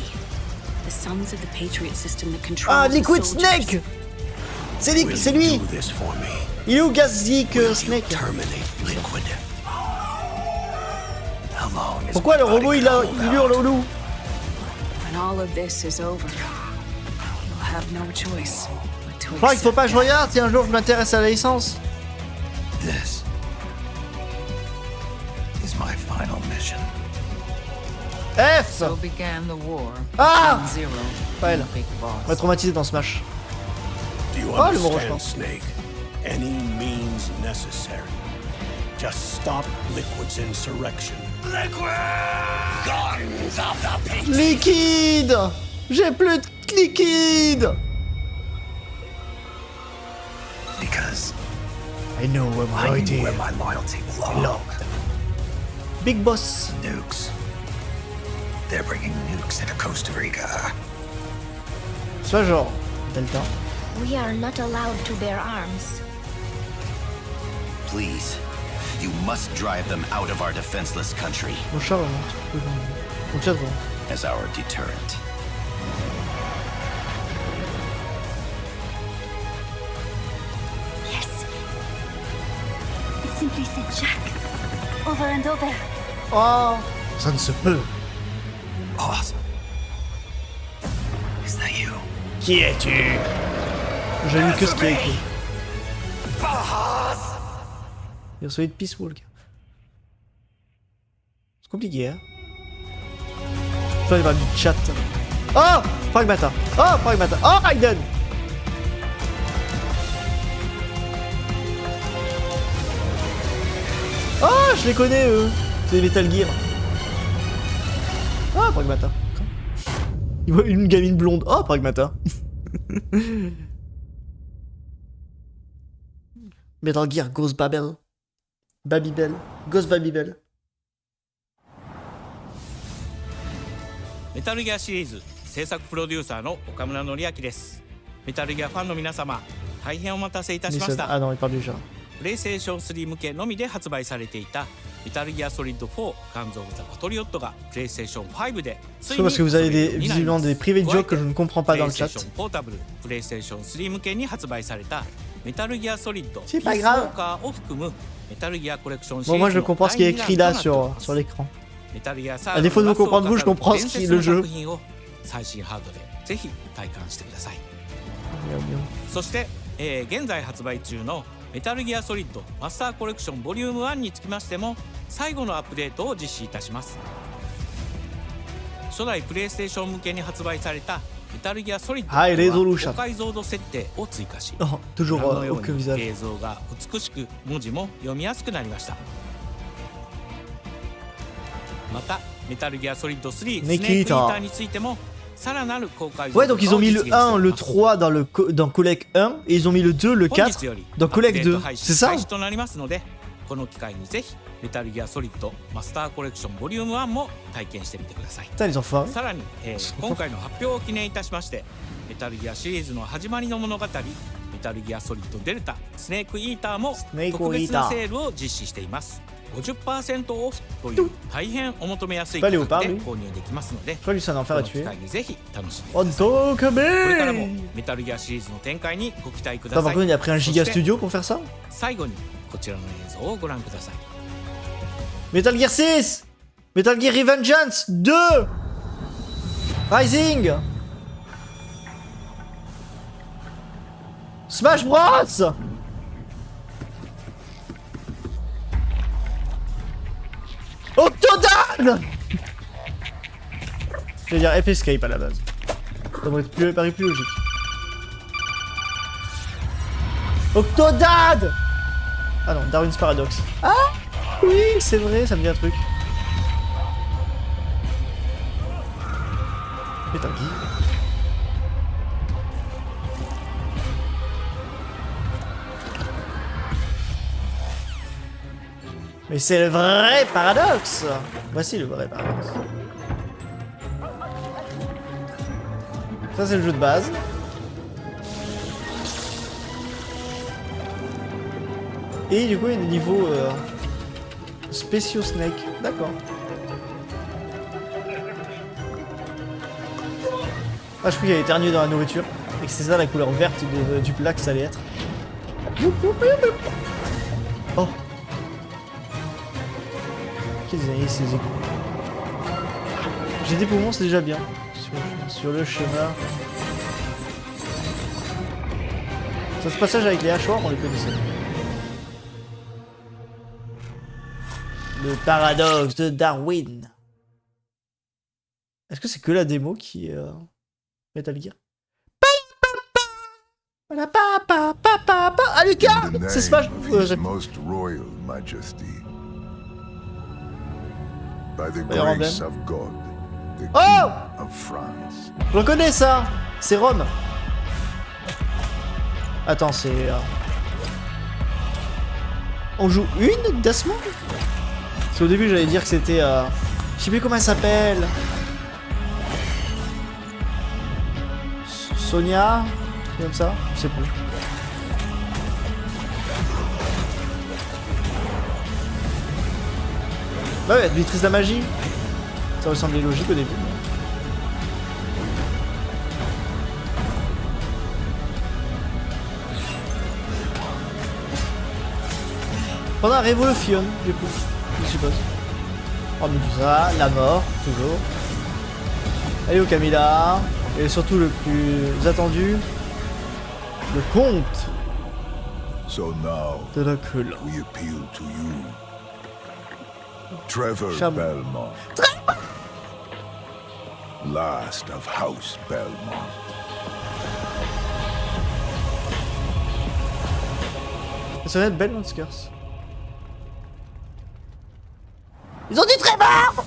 the Sons of the Patriot system that controls Ah, the Liquid soldiers. Snake! C'est lui! Il est où Gazik Snake? Pourquoi le robot il hurle au loup? When all of this is over, you'll have no choice but to Je crois qu'il faut pas que je regarde si un jour je m'intéresse à la licence. This is my final mission. F! So began the war. Ah! Zero. Pas elle. On va être traumatisé dans Smash. Do you Oh, le mot understand, Snake? Any means necessary. Just stop Liquid's insurrection. Liquid! Guns of the Patriot! Liquide! J'ai plus de liquide! Because I know where my loyalty belongs. Big Boss. Nukes. They're bringing nukes into Costa Rica. Soit genre Delta. We are not allowed to bear arms. Please, you must drive them out of our defenseless country. Mon chat remonte. Mon chat remonte. As our deterrent. Yes. It simply said Jack. Over and over. Oh, ça ne se peut. Boss. Is that you? Qui es-tu? J'ai lu que ce qui est écrit. Il a sauvé de Peace Walk. C'est compliqué, hein. Je dois aller voir du chat. Oh, Pragmata. Oh, Pragmata. Oh, Raiden. Oh, je les connais, eux. C'est des Metal Gear. Oh, Pragmata. Il voit une gamine blonde. Oh, Pragmata. Metal Gear Ghost Babel. Babybel. Ghost Babybel. メタルギアシリーズ制作プロデューサーの岡村典明です。メタルギアファンの皆様、大変お待たせいたしました。プレイステーション3向けのみで発売されていたメタルギアソリッド4ガンズ・オブ・ザ・パトリオットがプレイステーション5でついに parce que vous avez visiblement des privés de jokes que je ne comprends pas dans le chat. ポータブルプレイステーション3向けに発売されたメタルギアソリッドピースウォーカーを含むメタルギアコレクションシリーズ Bon, moi je comprends ce qui est écrit là sur l'écran. À défaut de vous comprendre vous, je comprends ce qui est le jeu. 最新ハードでぜひ体感してください。そして、現在発売中のメタルギアソリッドマスターコレクションボリューム1につきましても最後のアップデートを実施いたします。初代プレイステーション向けに発売されたメタルギアソリッドは高解像度設定を追加し、ご覧のように映像が美しく文字も読みやすくなりました。またメタルギアソリッド3スネークイーターについてもさらなる高解像度 Ouais, donc ils ont mis le 1, le 3 dans Collect 1 et ils ont mis le 2, le 4 dans Collect 2. C'est ça? となりますので、この機会にぜひメタルギアソリッドマスターコレクションボリューム1も体験してみてください。さらに、今回の発表を記念いたしましてメタルギアシリーズの始まりの物語メタルギアソリッドデルタスネークイーターも特別なセールを実施しています。50% オフという大変お求めやすい価格で購入できますので、この機会にぜひ楽しんでください。これからもメタルギアシリーズの展開にご期待ください。Par contre, il a pris un Giga Studio pour faire ça? 最後にこちらの映像をご覧ください。Metal Gear 6 Metal Gear Revengeance 2 Rising Smash Bros Octodad! Je vais dire F Escape à la base. Ça me paraît plus logique. Octodad! Ah non, Darwin's Paradox. Ah oui, c'est vrai, ça me dit un truc. Metal Gear. Mais c'est le vrai paradoxe. Voici le vrai paradoxe. Ça c'est le jeu de base. Et du coup il y a des niveaux spéciaux Snake. D'accord. Ah je crois qu'il y avait éternué dans la nourriture. Et que c'est ça la couleur verte du plat que ça allait être. Oh. Ces égouts. J'ai des poumons, c'est déjà bien. Sur le chemin. Ça, ce passage avec les hachoirs, on les connaissait. Le paradoxe de Darwin. Est-ce que c'est que la démo qui est Metal Gear? Ah Lucas! C'est Smash! By the grace of God, the oh! King of France. Je reconnais ça. C'est Rome. Attends, c'est... On joue une Desmond? Parce qu'au début j'allais dire que c'était... Je sais plus comment elle s'appelle. Sonia. Comme ça, je sais plus. Bah ouais, elle maîtrise la magie. Ça ressemblait logique au début. Pendant la révolution, du coup, je suppose. Oh, Medusa, la mort, toujours. Allez au Camilla. Et surtout le plus attendu, le comte de Dracula. We appeal to you. Trevor Belmont. Last of House Belmont. Ça va être Belmont's Curse. Ils ont dit Trevor!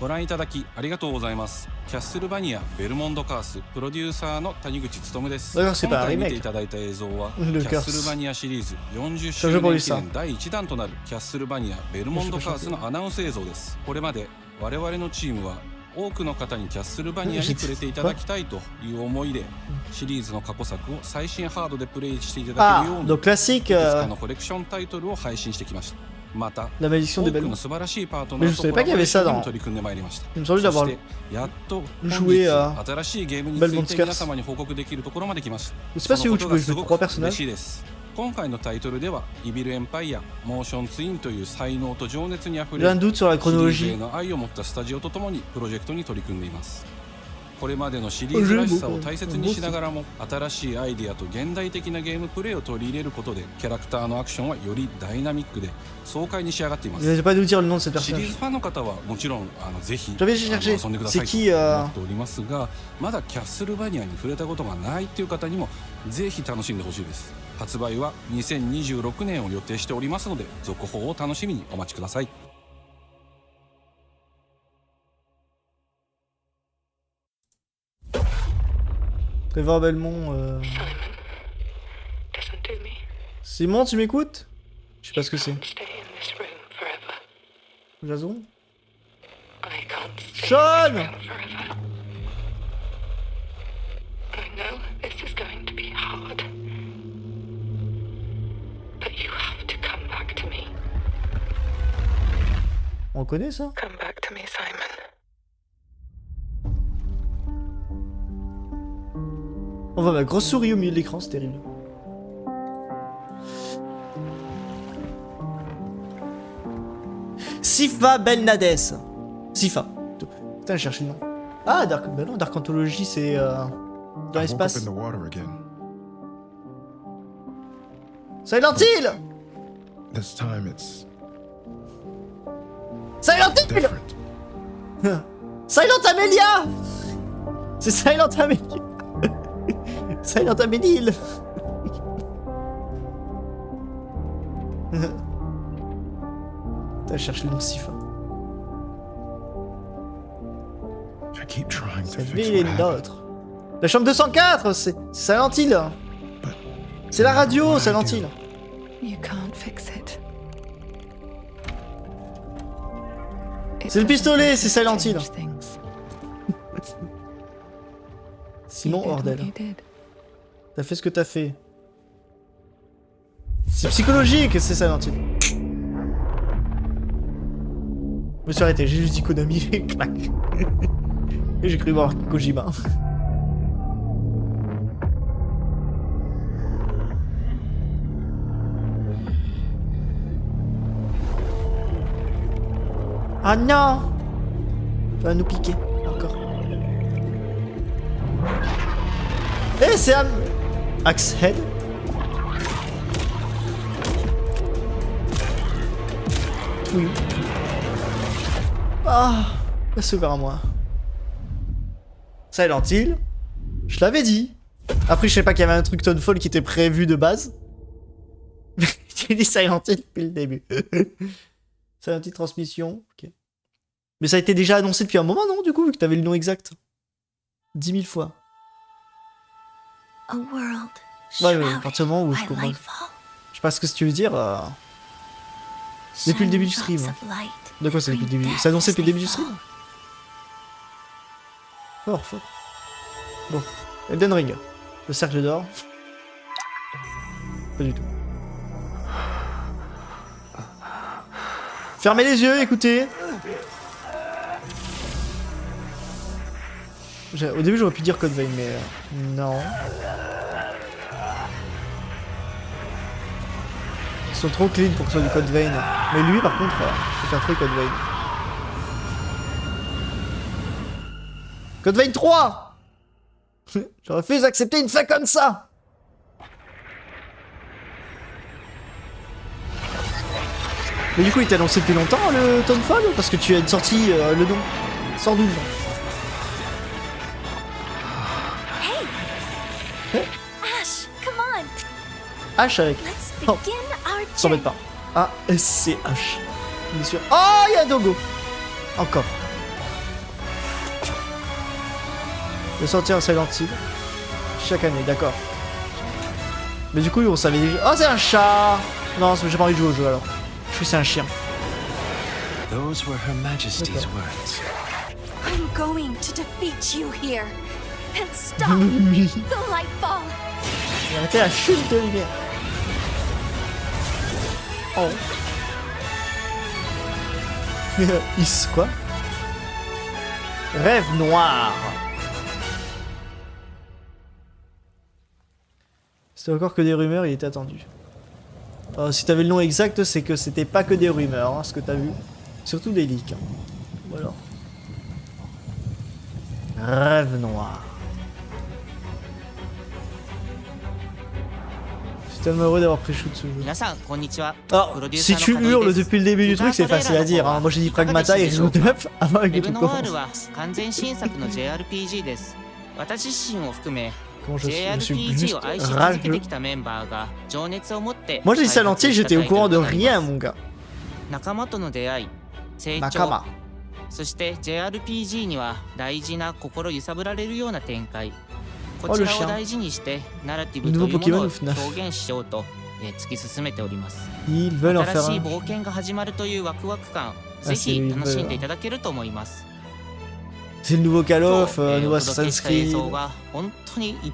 ご覧いただきありがとうございます。キャッスルバニアベルモンドカースプロデューサーの谷口勉です。今回見ていただいた映像はキャッスルバニアシリーズ40周年記念第1弾となるキャッスルバニアベルモンドカースのアナウンス映像です。これまで我々のチームは多くの方にキャッスルバニアに触れていただきたいという思いでシリーズの過去作を最新ハードでプレイしていただけるようにいくつかのコレクションタイトルを配信してきました。La malédiction des Belmont. Mais je savais pas qu'il y avait ça dans. Il me semblait d'avoir joué à Belmont's Curse. Je sais pas si où tu peux jouer 3 personnages. 今回のタイトルではイビルエンパイア、モーションツインという才能と情熱にあふれるシリーズへの愛を持ったスタジオとともにプロジェクトに取り組んでいます。これまでのシリーズらしさを大切にしながらも新しいアイディアと現代的なゲームプレイを取り入れることでキャラクターのアクションはよりダイナミックで爽快に仕上がっています。シリーズファンの方はもちろんぜひ遊んでくださいと思っておりますが、まだキャッスルバニアに触れたことがないっていう方にもぜひ楽しんでほしいです。発売は2026年を予定しておりますので続報を楽しみにお待ちください。Trevor Belmont. Simon, tu m'écoutes? Je sais pas ce que c'est. Jason? Sean! On connaît ça? On voit ma grosse souris au milieu de l'écran, c'est terrible. Sifa Belnades. Sifa. Putain, j'ai cherché le nom. Ah, Dark, bah non, Dark Anthology, c'est dans l'espace. Silent Hill. Silent Hill. Silent Amelia. C'est Silent Amelia. Silent Amélie. T'as cherché le nom Sifa. Cette ville est nôtre. La chambre 204, c'est Silent Hill. C'est la radio, Silent Hill. C'est le pistolet, c'est Silent Hill. Simon Hordel. T'as fait ce que t'as fait. C'est psychologique, c'est Silent Hill. Je me suis arrêté, j'ai juste dit Konami et clac. Et j'ai cru voir Kojima. Ah non! Ça va nous piquer, encore. Eh, c'est Axe Head. Oui. Ah, c'est ouvert à moi. Silent Hill. Je l'avais dit. Après, je sais pas qu'il y avait un truc Townfall qui était prévu de base. J'ai dit Silent Hill depuis le début. Silent Hill transmission. Ok. Mais ça a été déjà annoncé depuis un moment, non, du coup, vu que t'avais le nom exact. 10 000 fois. Ouais, à partir du moment où je comprends. Je sais pas ce que tu veux dire. Depuis le début du stream. De quoi c'est depuis le début? C'est annoncé depuis le début du stream? Fort. Bon. Elden Ring. Le cercle d'or. Pas du tout. Fermez les yeux, écoutez. Au début j'aurais pu dire Code Vein, mais non. Ils sont trop clean pour que ce soit du Code Vein. Mais lui par contre, il peut faire trop Code Vein. Code Vein 3. Je refuse d'accepter une fin comme ça. Mais du coup il t'a annoncé depuis longtemps le Townfall, parce que tu as sorti le nom. Sans doute. H avec. Oh. S'embête pas. A-S-C-H. Bien sûr. Oh, il y a Dogo. Encore. De sortir Silent Hill. Chaque année, d'accord. Mais du coup, on savait déjà. Oh, c'est un chat. Non, j'ai pas envie de jouer au jeu alors. Je suis c'est un chien. Those were Her Majesty's words. I'm going to defeat you here and stop the Lightfall. Arrêtez la chute de lumière. Oh. Quoi? Rêve noir. C'était encore que des rumeurs, il était attendu. Alors, si t'avais le nom exact, c'est que c'était pas que des rumeurs, hein, ce que t'as vu. Surtout des leaks. Hein. Voilà. Rêve noir. Je suis tellement heureux d'avoir pris shoot ce jeu. Alors, si tu hurles depuis le début du truc, c'est facile à dire. Hein. Moi j'ai dit Pragmata et Reload Up avant avec les trucs commencent. Comment je suis juste rageux. Moi j'ai dit Silent Hill, j'étais au courant de rien mon gars. Nakama. そして JRPG には大事な心揺さぶられるような展開。こちらを大事にしてナラティブというものを表現しようと突き進めております。新しい冒険が始まるというワクワク感、ぜひ楽しんでいただけると思います。 C'est le nouveau Call of, nouveau Assassin's Creed.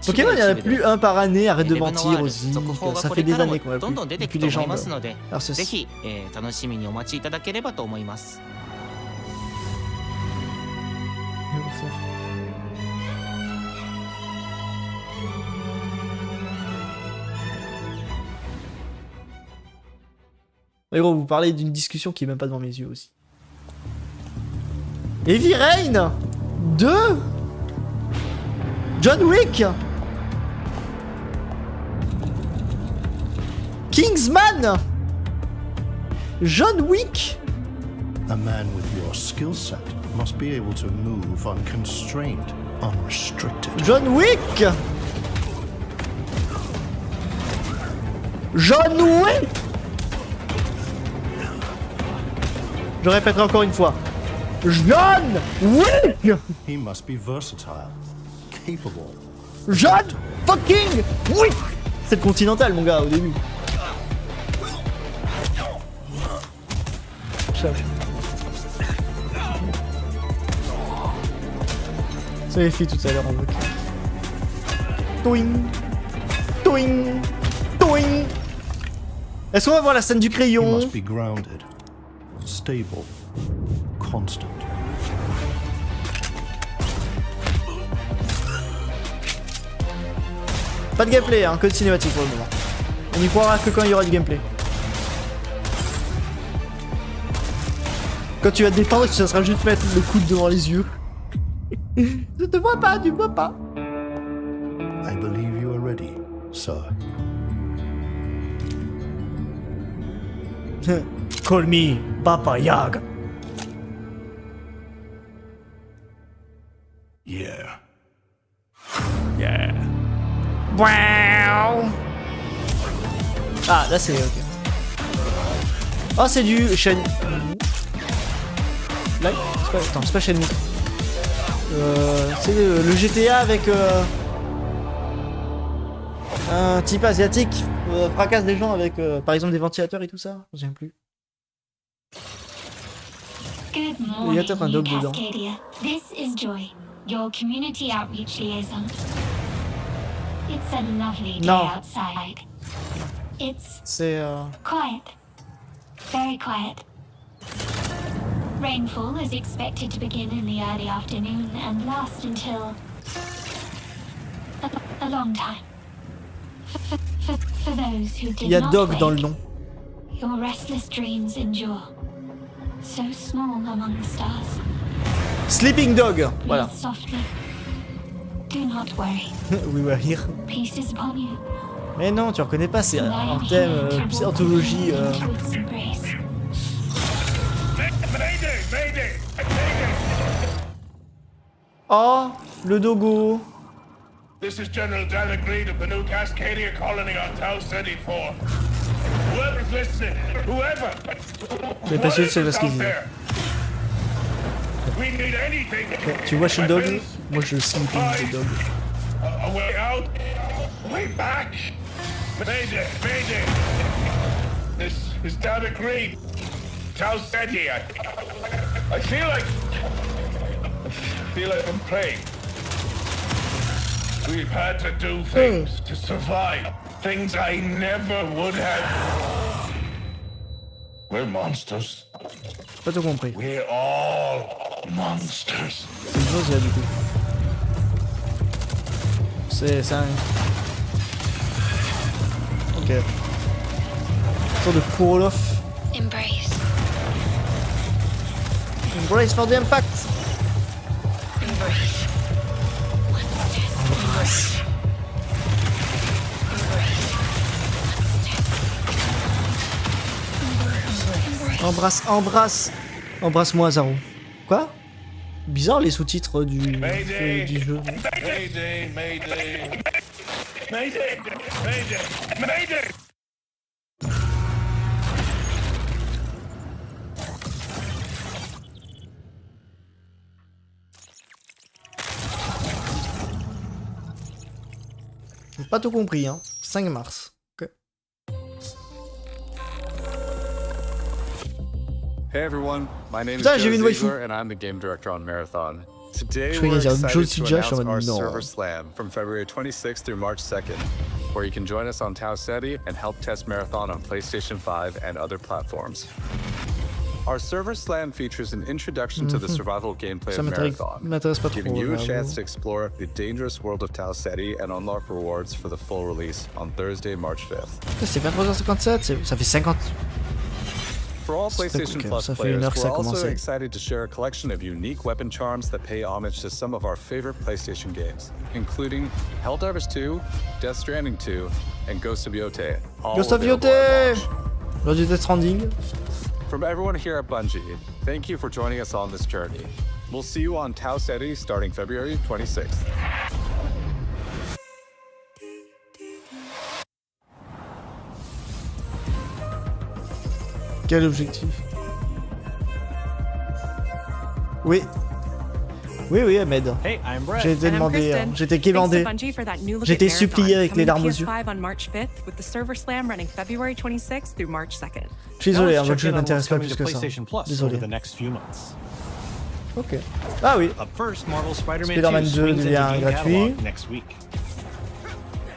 Pokémon, il n'y en a plus un par année, arrête de mentir aussi. Ça fait des années qu'on a plus. Depuis les gens. Alors ceci. Mais gros, vous parlez d'une discussion qui est même pas devant mes yeux aussi. Heavy Rain 2 John Wick Kingsman John Wick. A man with your skill set must be able to move unconstrained, unrestricted. John Wick. John Wick. Je répéterai encore une fois. John Wick. He must be versatile, capable. John fucking Wick. C'est le Continental mon gars au début. Ça les fait tout à l'heure en bloc. Toing, toing, toing. Est-ce qu'on va voir la scène du crayon? He must be grounded, stable, constant. Pas de gameplay, hein, que de cinématique pour le moment. On y croira que quand il y aura du gameplay. Quand tu vas te détendre, ça sera juste mettre le coude devant les yeux. Je te vois pas, tu me vois pas. I believe you are ready, sir. Call me Papa Yaga. Yeah. Yeah. Wow. Ah, là c'est ok. Oh, c'est du Shen. Là, attends, c'est pas Shenmue. C'est le GTA avec un type asiatique fracasse des gens avec par exemple des ventilateurs et tout ça. Je ne sais plus. Il y a peut-être un dog dedans. This is Joy, your community outreach liaison. It's a lovely day outside. It's quiet. Very quiet. Rainfall is expected to begin in the early afternoon and last until a long time. For those who did not Dog wake, dans le nom. Your restless dreams endure. So small among the stars. Sleeping Dog, voilà. Breathe softly. Do not worry. We were here. Peace is upon you. Mais non, tu reconnais pas, c'est un thème anthologie. Oh, le dogo. This is General Dan Agreed of the new Cascadia colony on Tau City 4. Whoever's listening, whoever. Mais pas sûr que c'est ce qu'il dit. We need anything. Tu vois chez Dog? Moi je Sleeping the Dog. A way out? A way back? Mayday, Mayday. This is Dan Agreed. Tau City. I feel like I'm praying. We've had to do things to survive. Things I never would have. We're monsters. Pas tout compris. We're all monsters. C'est une chose là du coup. C'est un... Ok. Une sorte de call-off. Embrace. Embrace for the impact. Embrace. Embrace. Embrasse, embrasse. Embrasse-moi, Zaro. Quoi? Bizarre les sous-titres du jeu. Mayday, Mayday. Mayday, Mayday, Mayday. J'ai pas tout compris, hein. 5 mars. Ok. Hey everyone, my name is Putain, j'ai vu une Joe waifu. Ziegler and I'm the game director on Marathon. Today Je we're vais dire excited Joe to Ziegler, je suis en announce mode our non. server slam from February 26th through March 2nd, where you can join us on Tau Ceti and help test Marathon on PlayStation 5 and other platforms. Our server slam features an introduction to the survival gameplay of Marathon, giving you a chance to explore the dangerous world of Tau Ceti and unlock rewards for the full release on Thursday, March 5th. C'est 23h57, ça fait 50. For all PlayStation Plus ça fait players, une heure que we're ça a also commencé. excited to share a collection of unique weapon charms that pay homage to some of our favorite PlayStation games, including Helldivers 2, Death Stranding 2, and Ghost of Yotei. Ghost of Yotei! Lors du Death Stranding. From everyone here at Bungie, thank you for joining us on this journey. We'll see you on Tau Ceti starting February 26th. Quel objectif? Oui. Oui, Ahmed. Hey, I'm Brett. J'ai été demandé, j'étais quémandé. J'étais supplié avec les larmes aux yeux. Je suis désolé, votre jeu m'intéresse pas plus que ça. Désolé. Ok. Ah oui. Spider-Man 2 devient gratuit.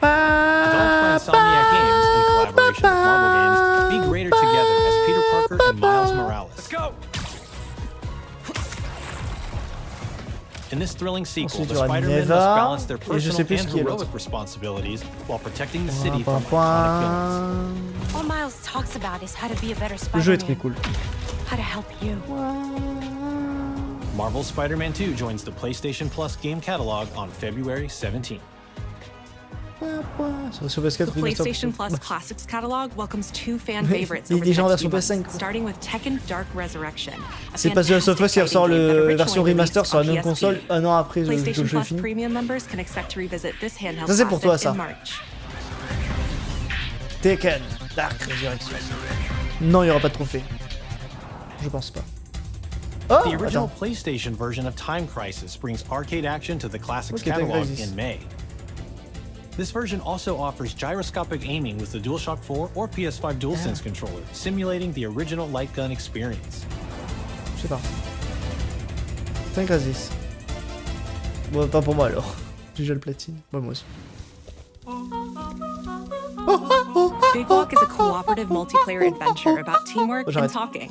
Developed by Insomniac Games in collaboration with Marvel Games, be greater together as Peter Parker and Miles Morales. Let's go! In this thrilling sequel, the Spider-Men must balance their personal and heroic responsibilities while protecting the city from iconic villains. All Miles talks about is how to be a better Le jeu est Spider-Man. très cool. How to help you. Marvel's Spider-Man 2 joins the PlayStation Plus game catalog on February 17th. The PlayStation Plus Classics catalog welcomes two fan favorites Il est déjà en version PS5. starting with Tekken Dark Resurrection. C'est pas The Last of Us qui ressort la version remaster sur la même console un an après le PlayStation jeu Plus fini. Premium members can expect to revisit this handheld Ça c'est pour toi classic ça. in March. Tekken Dark Resurrection. Non, il n'y aura pas de trophée. Je pense pas. Oh, The original attends. PlayStation version of Time Crisis brings arcade action to the Classics Okay, Time catalog Crisis. in May. This version also offers gyroscopic aiming with the DualShock 4 or PS5 DualSense controller, simulating the original light gun experience. Je sais pas. 5 Crisis. Bon, pas pour moi alors. J'ai déjà le platine. Moi aussi. Big Walk is a cooperative multiplayer adventure about teamwork and talking.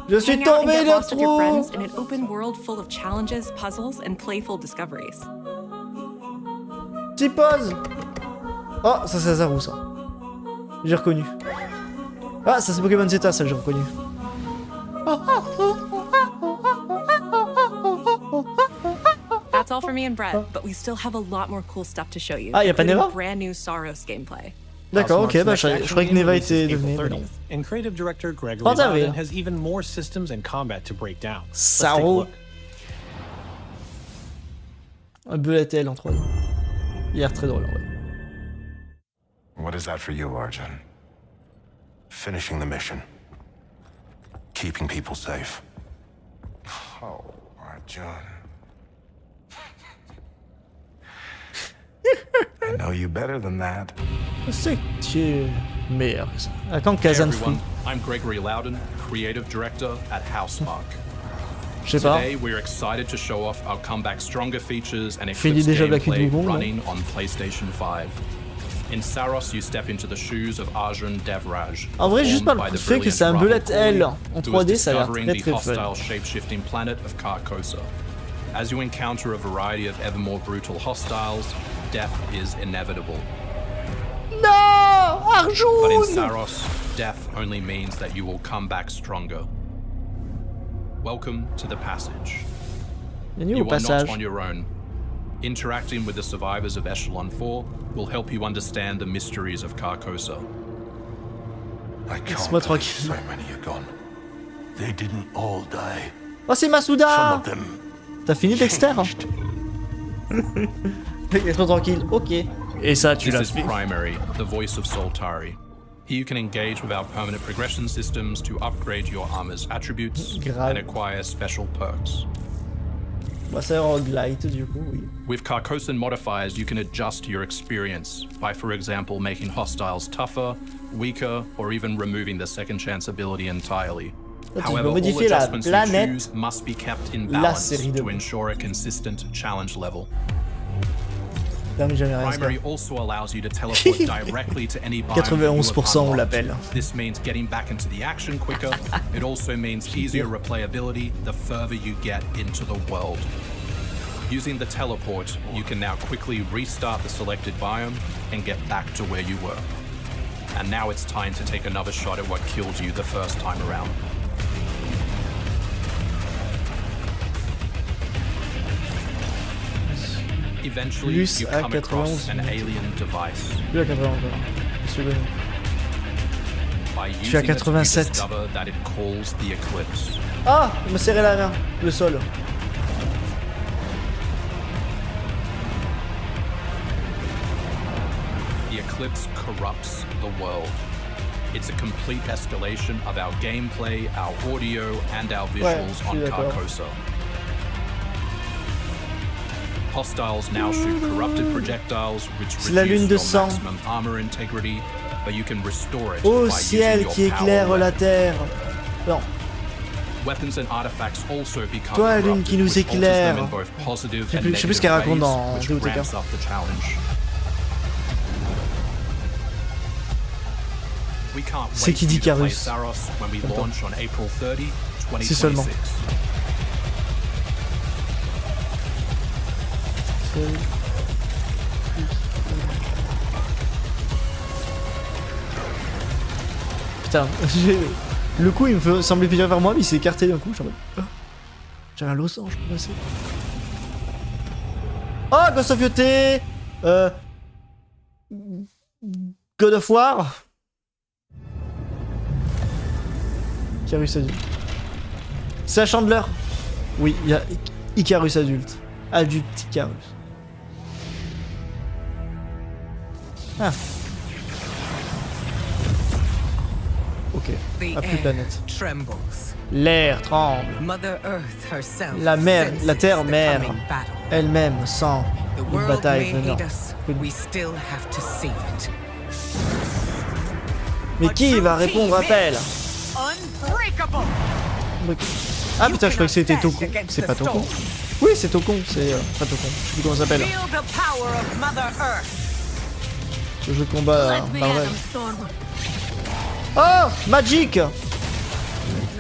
Je suis Hang out and tombé get de lost with your trou. friends in an open world full of challenges, puzzles, and playful discoveries. Petit pause. Oh, ça c'est Azaru ça. J'ai reconnu. Ah, ça c'est Pokémon Zeta, ça j'ai reconnu. That's all for me and Brett, but we still have a lot more cool stuff to show you. Ah, y a pas including Neva? brand new Saros gameplay. D'accord, ok, bah je croyais que Neva était devenue. And creative director Gregory Pas Loudon hein. has even more systems and combat to break down. Sao. Un bullet hell en 3D. Il a l'air très drôle en vrai. What is that for you, Arjun? Finishing the mission. Keeping people safe. Oh, Arjun. I know you better than that. C'est que tu es meilleur que ça. À quand Kazan Free? I'm Gregory Loudon, creative director at Housemarque. Je sais pas. Today we're excited to show off our Comeback Stronger features and Fini Eclipse déjà Black gameplay Widow, running on PlayStation 5. In Saros, you step into the shoes of Arjun Devraj. En vrai, juste par le performed by the fait que c'est un brilliant bullet hell en Rahul Kohli, 3D, ça a l'air who is très discovering très the fun. hostile shape-shifting planet of Carcosa. As you encounter a variety of ever more brutal hostiles, death is inevitable. Non, Arjun! But in Saros, death only means that you will come back stronger. Welcome to the passage. Bienvenue You au are passage. not on your own. Interacting with the survivors of Echelon 4 will help you understand the mysteries of Carcosa. I can't Laisse-moi believe tranquille. so many are gone. They didn't all die. Oh, c'est Some Masuda! of them T'as fini Dexter? Laisse-moi tranquille, ok. Et ça, tu This l'as is fait. Primary, the voice of Soltari. Here you can engage with our permanent progression systems to upgrade your armor's attributes and acquire special perks. Bah, c'est roguelite du coup, oui. With Carcosan modifiers, you can adjust your experience by, for example, making hostiles tougher, weaker, or even removing the second chance ability entirely. However, all modifier la adjustments you planète, choose must be kept in la balance série de to ensure a consistent challenge level. Jamais rien Primary faire. also allows you to teleport directly to any biome that you have 91% on unlocked. l'appelle. This means getting back into the action quicker. It also means easier replayability the further you get into the world. Using the teleport, you can now quickly restart the selected biome and get back to where you were. And now it's time to take another shot at what killed you the first time around. Eventually, Plus you à come across 91. an alien device. Plus à 80 encore. Je suis venu. By Je suis à using it, you 87. discover that it calls the eclipse. Ah, il me serrait la main, le sol. The eclipse corrupts the world. It's a complete escalation of our gameplay, our audio, and our visuals je suis on d'accord. Carcosa. Hostiles now shoot corrupted projectiles, which C'est la lune reduce de your sang. maximum armor integrity, but you can restore it Au by ciel using qui your power éclaire la weapon. terre. Non. Weapons and artifacts also become Toi, la lune corrupted, qui nous which alters them éclaire. in both positive Je sais and plus ce negative qu'elle raconte ways, dans which TOTK. ramps up the challenge. We can't C'est wait qui for you to play d'Icarus. Saros when we Attends. launch on April 30, Si seulement. 2026. Putain, le coup il me semblait venir vers moi mais il s'est écarté d'un coup. J'avais un losange pour passer. Oh, Ghost of Yotei, God of War. Icarus adulte. C'est à Chandler. Oui, il y a Icarus adulte. Adulte Icarus. Ah. Ok, The à plus air planète. trembles. L'air tremble. Mother Earth herself La mer, la senses terre the mère, coming battle. elle-même sent The une world bataille may venant. hate us, we still have to save it. Mais qui va répondre à appel? Unbreakable. Ah putain, je croyais que c'était Tokon. C'est pas Tokon. Oui, c'est Tokon, c'est pas Tokon. Je sais plus comment ça s'appelle. Feel the power of Mother Earth. Ce jeu de combat Marvel. Oh, Magic.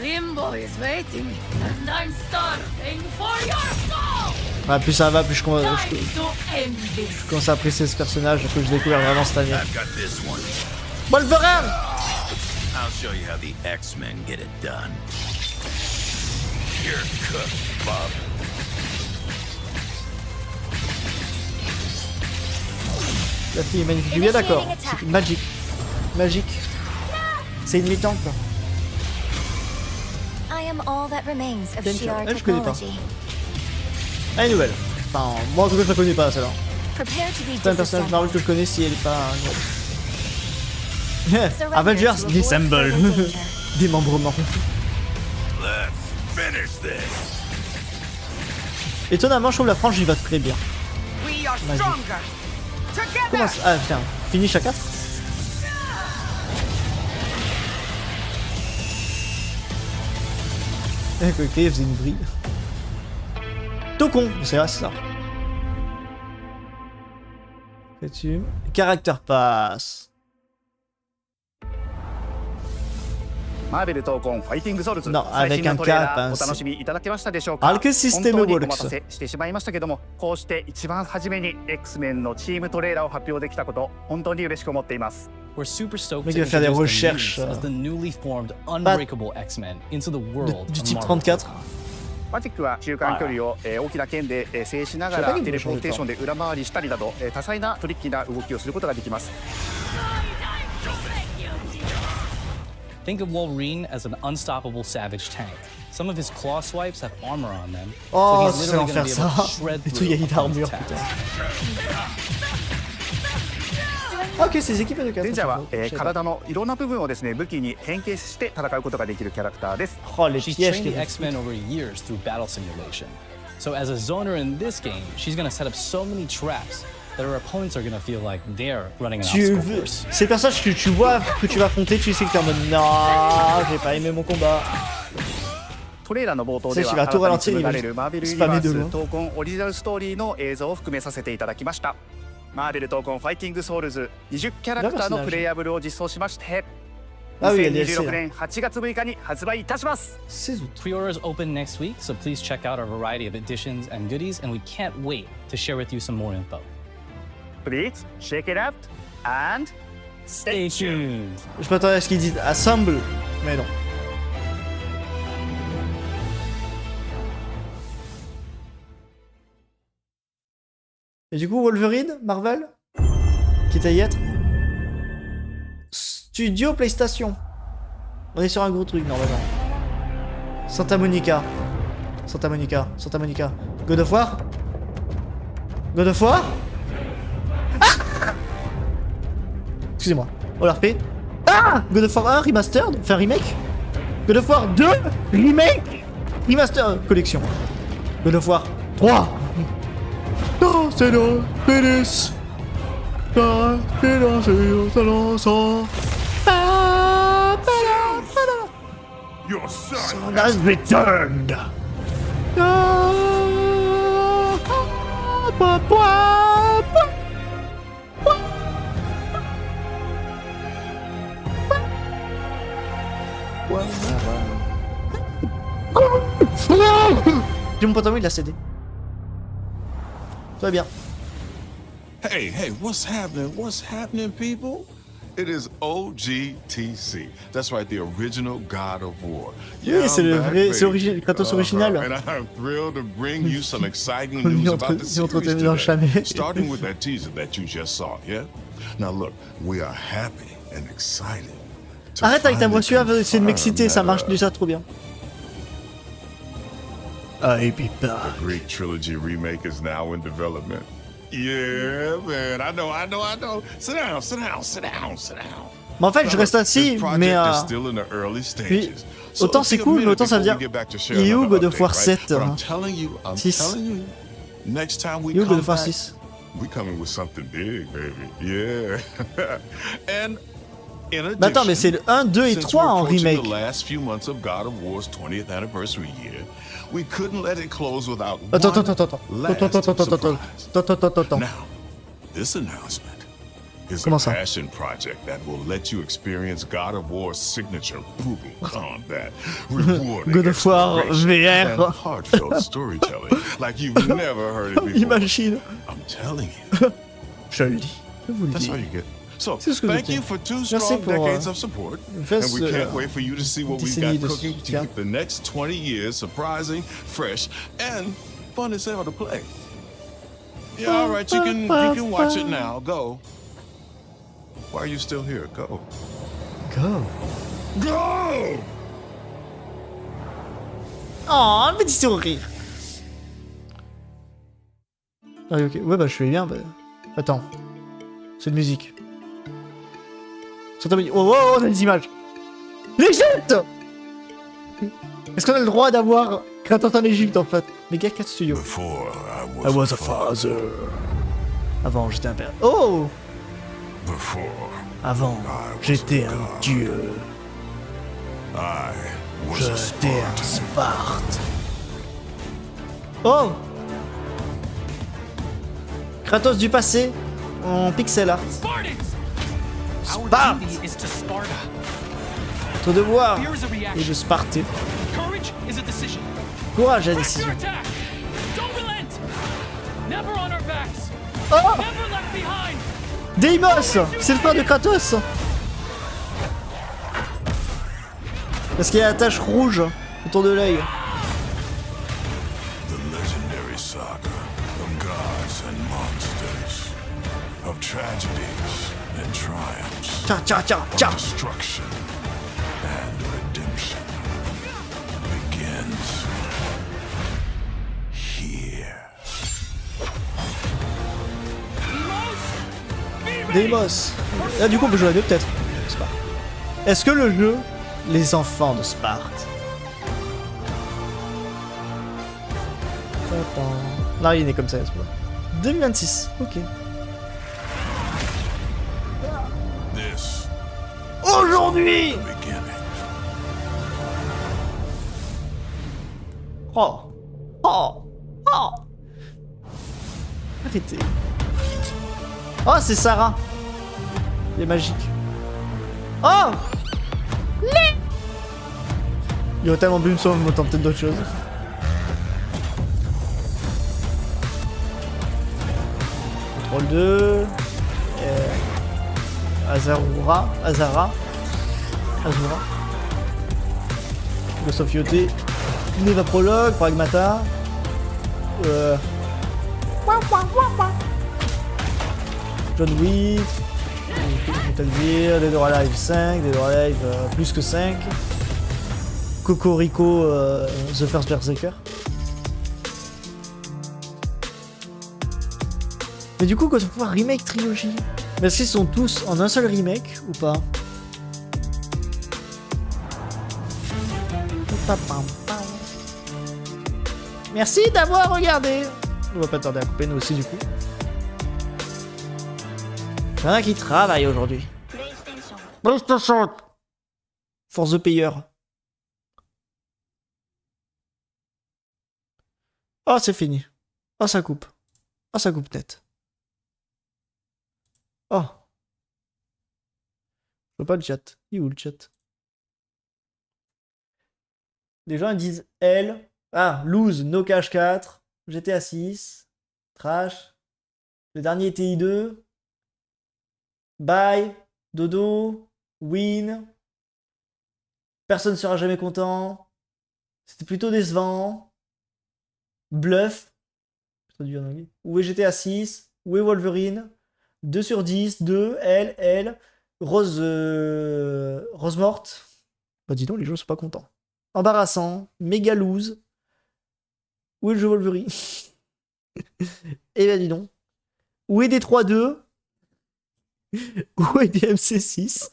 Limbo is waiting, and I'm starving for your soul. Ah, plus ça va, plus je commence à apprécier ce personnage que je découvre vraiment cette année. Wolverine. I'll show you how the X-Men get it done. You're cooked, Bob. La fille est magnifique. Bien d'accord. C'est Magic. Magic. C'est une militante. I am all that remains of Shi'ar je connais pas. technology. Elle est nouvelle. Enfin, moi en tout cas je la connais pas celle-là. Prepare to be C'est un personnage Marvel que je connais si elle est pas nouvelle. Avengers Disassemble. Démembrement. Étonnamment, je trouve la frange il va très bien. Comment ça... Ah putain, finish à 4. Ok, il faisait une vrille. Tocon, c'est vrai, c'est ça. Fais-tu Character Pass. Non, avec un K, Arc System Works. してしまいましたけども、こうして一番初めに X-Men のチームトレーラーを発表できたこと、本当に嬉しく思っています。We're super stoked to introduce faire des the recherches Mutants as the newly formed unbreakable X-Men into the world du of type Marvel. 34. マジックは中間距離を大きな剣で制しながらテレポーテーションで裏回りしたりなど多彩なトリッキーな動きをすることができます。Think of Wolverine as an unstoppable savage tank. Some of his claw swipes have armor on them, Oh, so he's c'est literally l'enfer going to be able ça. to shred Et tout, through il y a une opponents' armure, attacks. putain. Ok, c'est équipé de 4. レンジャーは体のいろんな部分をですね武器に変形して戦うことができるキャラクターです。Oh, les She's pièges trained the qu'elle X-Men over years through battle simulation. So as a zoner in this game, she's going to set up so many traps that her opponents are going to feel like they're running an Tu obstacle veux... course. Ces personnages que tu vois que tu vas affronter, tu sais que t'es en mode non, j'ai pas aimé mon combat. トレーラーの冒頭ではC'est qu'il va tout ralentir, il va れるマーベルユニ spammer バ de ー loin. ス闘魂オリジナルストーリーの映像を含めさせていただきました。マーベル闘魂ファイティングソウルズ20キャラクターのプレイヤブルを実装しまして、2026年8月6日に発売いたします。Pre-orders open next week, so please check out our variety of editions and goodies, and we can't wait to share with you some more info. Please check it out and stay tuned. Je m'attendais à ce qu'il dise assemble, mais non. Et du coup, Wolverine, Marvel, quitte à y être. Studio PlayStation. On est sur un gros truc normalement. Santa Monica. Santa Monica. Santa Monica. God of War. God of War. Ah, excusez-moi. On l'a refait. Ah, God of War 1 Remastered. Enfin remake. God of War 2 Remake. Remaster collection. God of War 3. Non, c'est le pénis. Your son has returned. J'ai mon pantalon, il l'a cédé. Très bien. Hey, what's happening? What's happening, people? It is OGTC. That's right, the original God of War. Oui, c'est le vrai, c'est Kratos original. And I'm thrilled to bring you some exciting news about the series today, starting with that teaser that you just saw, yeah? Now look, we are happy and excited. Arrête avec ta voix suave, c'est de m'exciter, ça marche déjà trop bien. The Greek trilogy remake is now in development. Yeah, man, I know. Sit down. Mais en fait, je reste assis, mais puis, autant c'est cool, mais autant ça veut dire il est où God of War 7 6 Il est où God of War 6 We coming with something big, baby. Yeah. And bah attends, mais c'est le 1, 2 et 3 en remake. We couldn't let it close without Attends. Now, this announcement is a passion project that will let you experience God of War's signature brutal combat, rewarding God of War VR, and heartfelt storytelling like you've never heard it before. Imagine. I'm telling you. Je le dis. That's all you get. So, thank you for 2 strong decades of support, and we can't wait for you to see what we've got cooking to keep the next 20 years surprising, fresh, and fun as hell to play. Yeah, all right, you can watch it now. Go. Why are you still here? Go. Go. Go! Oh, un petit sourire. Ah, ok. Ouais, bah, je suis bien. Bah... Attends. C'est de musique. Oh, oh, on a des images. L'Égypte! Est-ce qu'on a le droit d'avoir Kratos en Égypte, en fait? Mega 4 Studio. I was a father. Avant, j'étais un père. Oh! Avant, j'étais un dieu. J'étais un Sparte. Oh! Kratos du passé en pixel art. Sparte! Ton devoir est de Sparter. Courage à la décision. Oh! Deimos! C'est le frère de Kratos! Parce qu'il y a la tache rouge autour de l'œil. Of tragedies and triumphs, destruction and redemption begins here. Deimos. Là, du coup, on peut jouer à deux peut-être. Est-ce que le jeu, les enfants de Sparte? Non, il est né comme ça, c'est pas. 2026, ok. Aujourd'hui! Oh! Oh! Oh! Arrêtez. Oh, c'est Sarah! Il est magique. Oh! Il y a tellement bu une somme, autant peut-être d'autres choses. Contrôle 2. Azura. Ghost of Yote. Neva Prologue, Pragmata. John Wick. Metal Gear, Dead or Alive 5, Dead or Alive plus que 5. Cocorico, The First Berserker. Mais du coup, God of War Remake Trilogy. Mais est-ce qu'ils sont tous en un seul remake ou pas? Merci d'avoir regardé. On va pas tarder à couper nous aussi du coup. Il y en a qui travaillent aujourd'hui. PlayStation. For the payer. Oh, c'est fini. Oh, ça coupe. Oh, ça coupe net. Oh. Je vois pas le chat. Il est où le chat? Les gens ils disent L. Ah, lose, no cash 4. GTA 6. Trash. Le dernier TI 2. Bye. Dodo. Win. Personne ne sera jamais content. C'était plutôt décevant. Bluff. Où est GTA 6? Où est Wolverine? 2 sur 10, 2, L, Rose morte. Bah dis donc, les gens sont pas contents. Embarrassant, méga lose. Où est le jeu Wolverine? Et bah dis donc. Où est D3-2? Où est DMC6?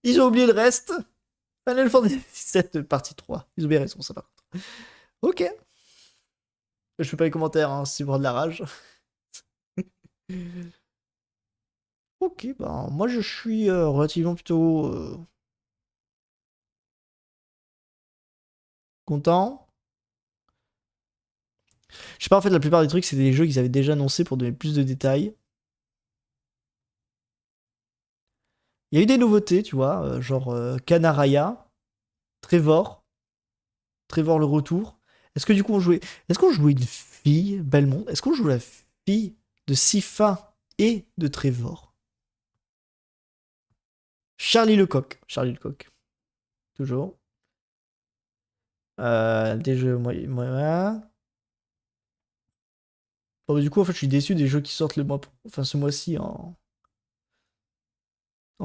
Ils ont oublié le reste. Final Fantasy 7 partie 3. Ils ont bien raison, ça par contre. Ok. Je fais pas les commentaires, hein, c'est pour de la rage. Ok, bah moi je suis relativement plutôt content. Je sais pas, en fait la plupart des trucs c'était des jeux qu'ils avaient déjà annoncés pour donner plus de détails. Il y a eu des nouveautés, tu vois, genre Kanaraya, Trevor le retour. Est-ce que du coup est-ce qu'on jouait une fille, Belmont? Est-ce qu'on joue la fille de Sypha et de Trevor? Charlie Lecoq. Toujours. Des jeux moyens. Bon, bah, du coup, en fait, je suis déçu des jeux qui sortent ce mois-ci en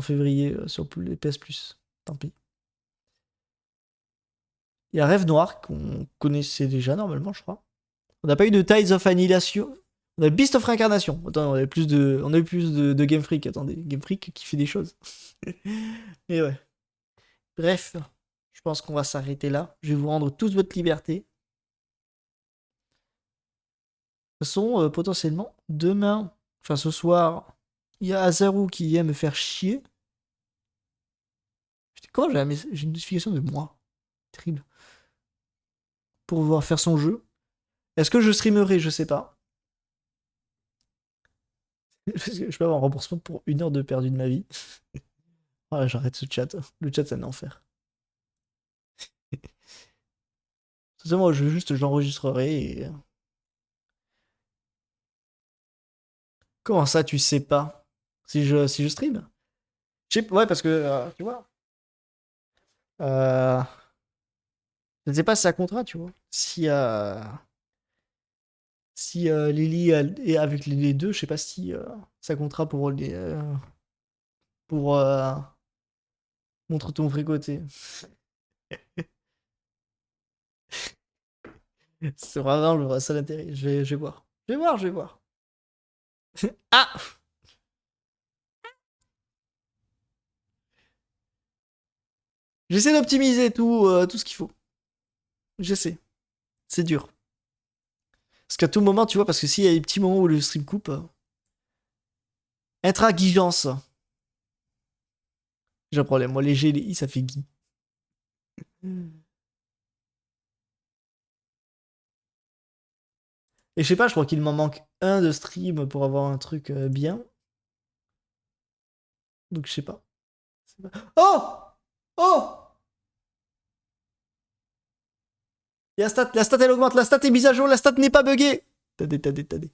février sur les PS Plus. Tant pis. Il y a Rêve Noir qu'on connaissait déjà normalement, je crois. On n'a pas eu de Tides of Annihilation. On a Beast of Reincarnation. Attends, on a eu plus de Game Freak. Attendez, Game Freak qui fait des choses. Mais ouais. Bref, je pense qu'on va s'arrêter là. Je vais vous rendre toute votre liberté. De toute façon, potentiellement, demain, enfin ce soir, il y a Azaru qui vient me faire chier. Comment j'ai une notification de moi? Terrible. Pour pouvoir faire son jeu. Est-ce que je streamerai? Je sais pas. Je peux avoir un remboursement pour 1 heure de perdu de ma vie. Voilà, j'arrête ce chat. Le chat, c'est un enfer. Moi, j'enregistrerai et... Comment ça, tu sais pas? Si je stream? Ouais, parce que, tu vois... Je ne sais pas si ça comptera, tu vois. Si Lily est avec les deux, je sais pas si ça comptera pour montre ton vrai côté. C'est vraiment le seul intérêt. Je vais voir. Je vais voir. Ah! J'essaie d'optimiser tout ce qu'il faut. J'essaie. C'est dur. Parce qu'à tout moment, tu vois, parce que s'il y a des petits moments où le stream coupe... Intraguigence. J'ai un problème. Moi, les G et les I, ça fait Guy. Et je sais pas, je crois qu'il m'en manque un de stream pour avoir un truc bien. Donc je sais pas. Oh! Oh! La stat elle augmente, la stat est mise à jour, la stat n'est pas buggée. Attendez.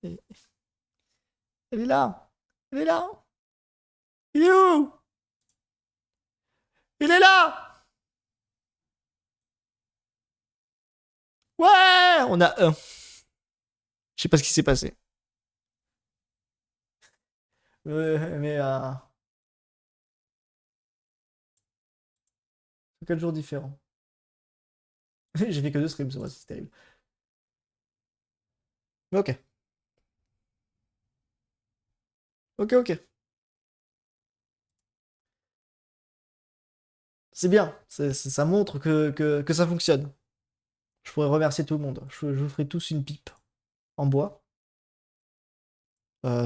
Elle est là. Elle est là. Il est où? Il est là. Ouais, on a un. Je sais pas ce qui s'est passé. Mais 4 jours différents. J'ai fait que 2 streams, c'est terrible. Mais ok. Ok. C'est bien, ça montre que ça fonctionne. Je pourrais remercier tout le monde. Je vous ferai tous une pipe en bois.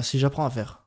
Si j'apprends à faire.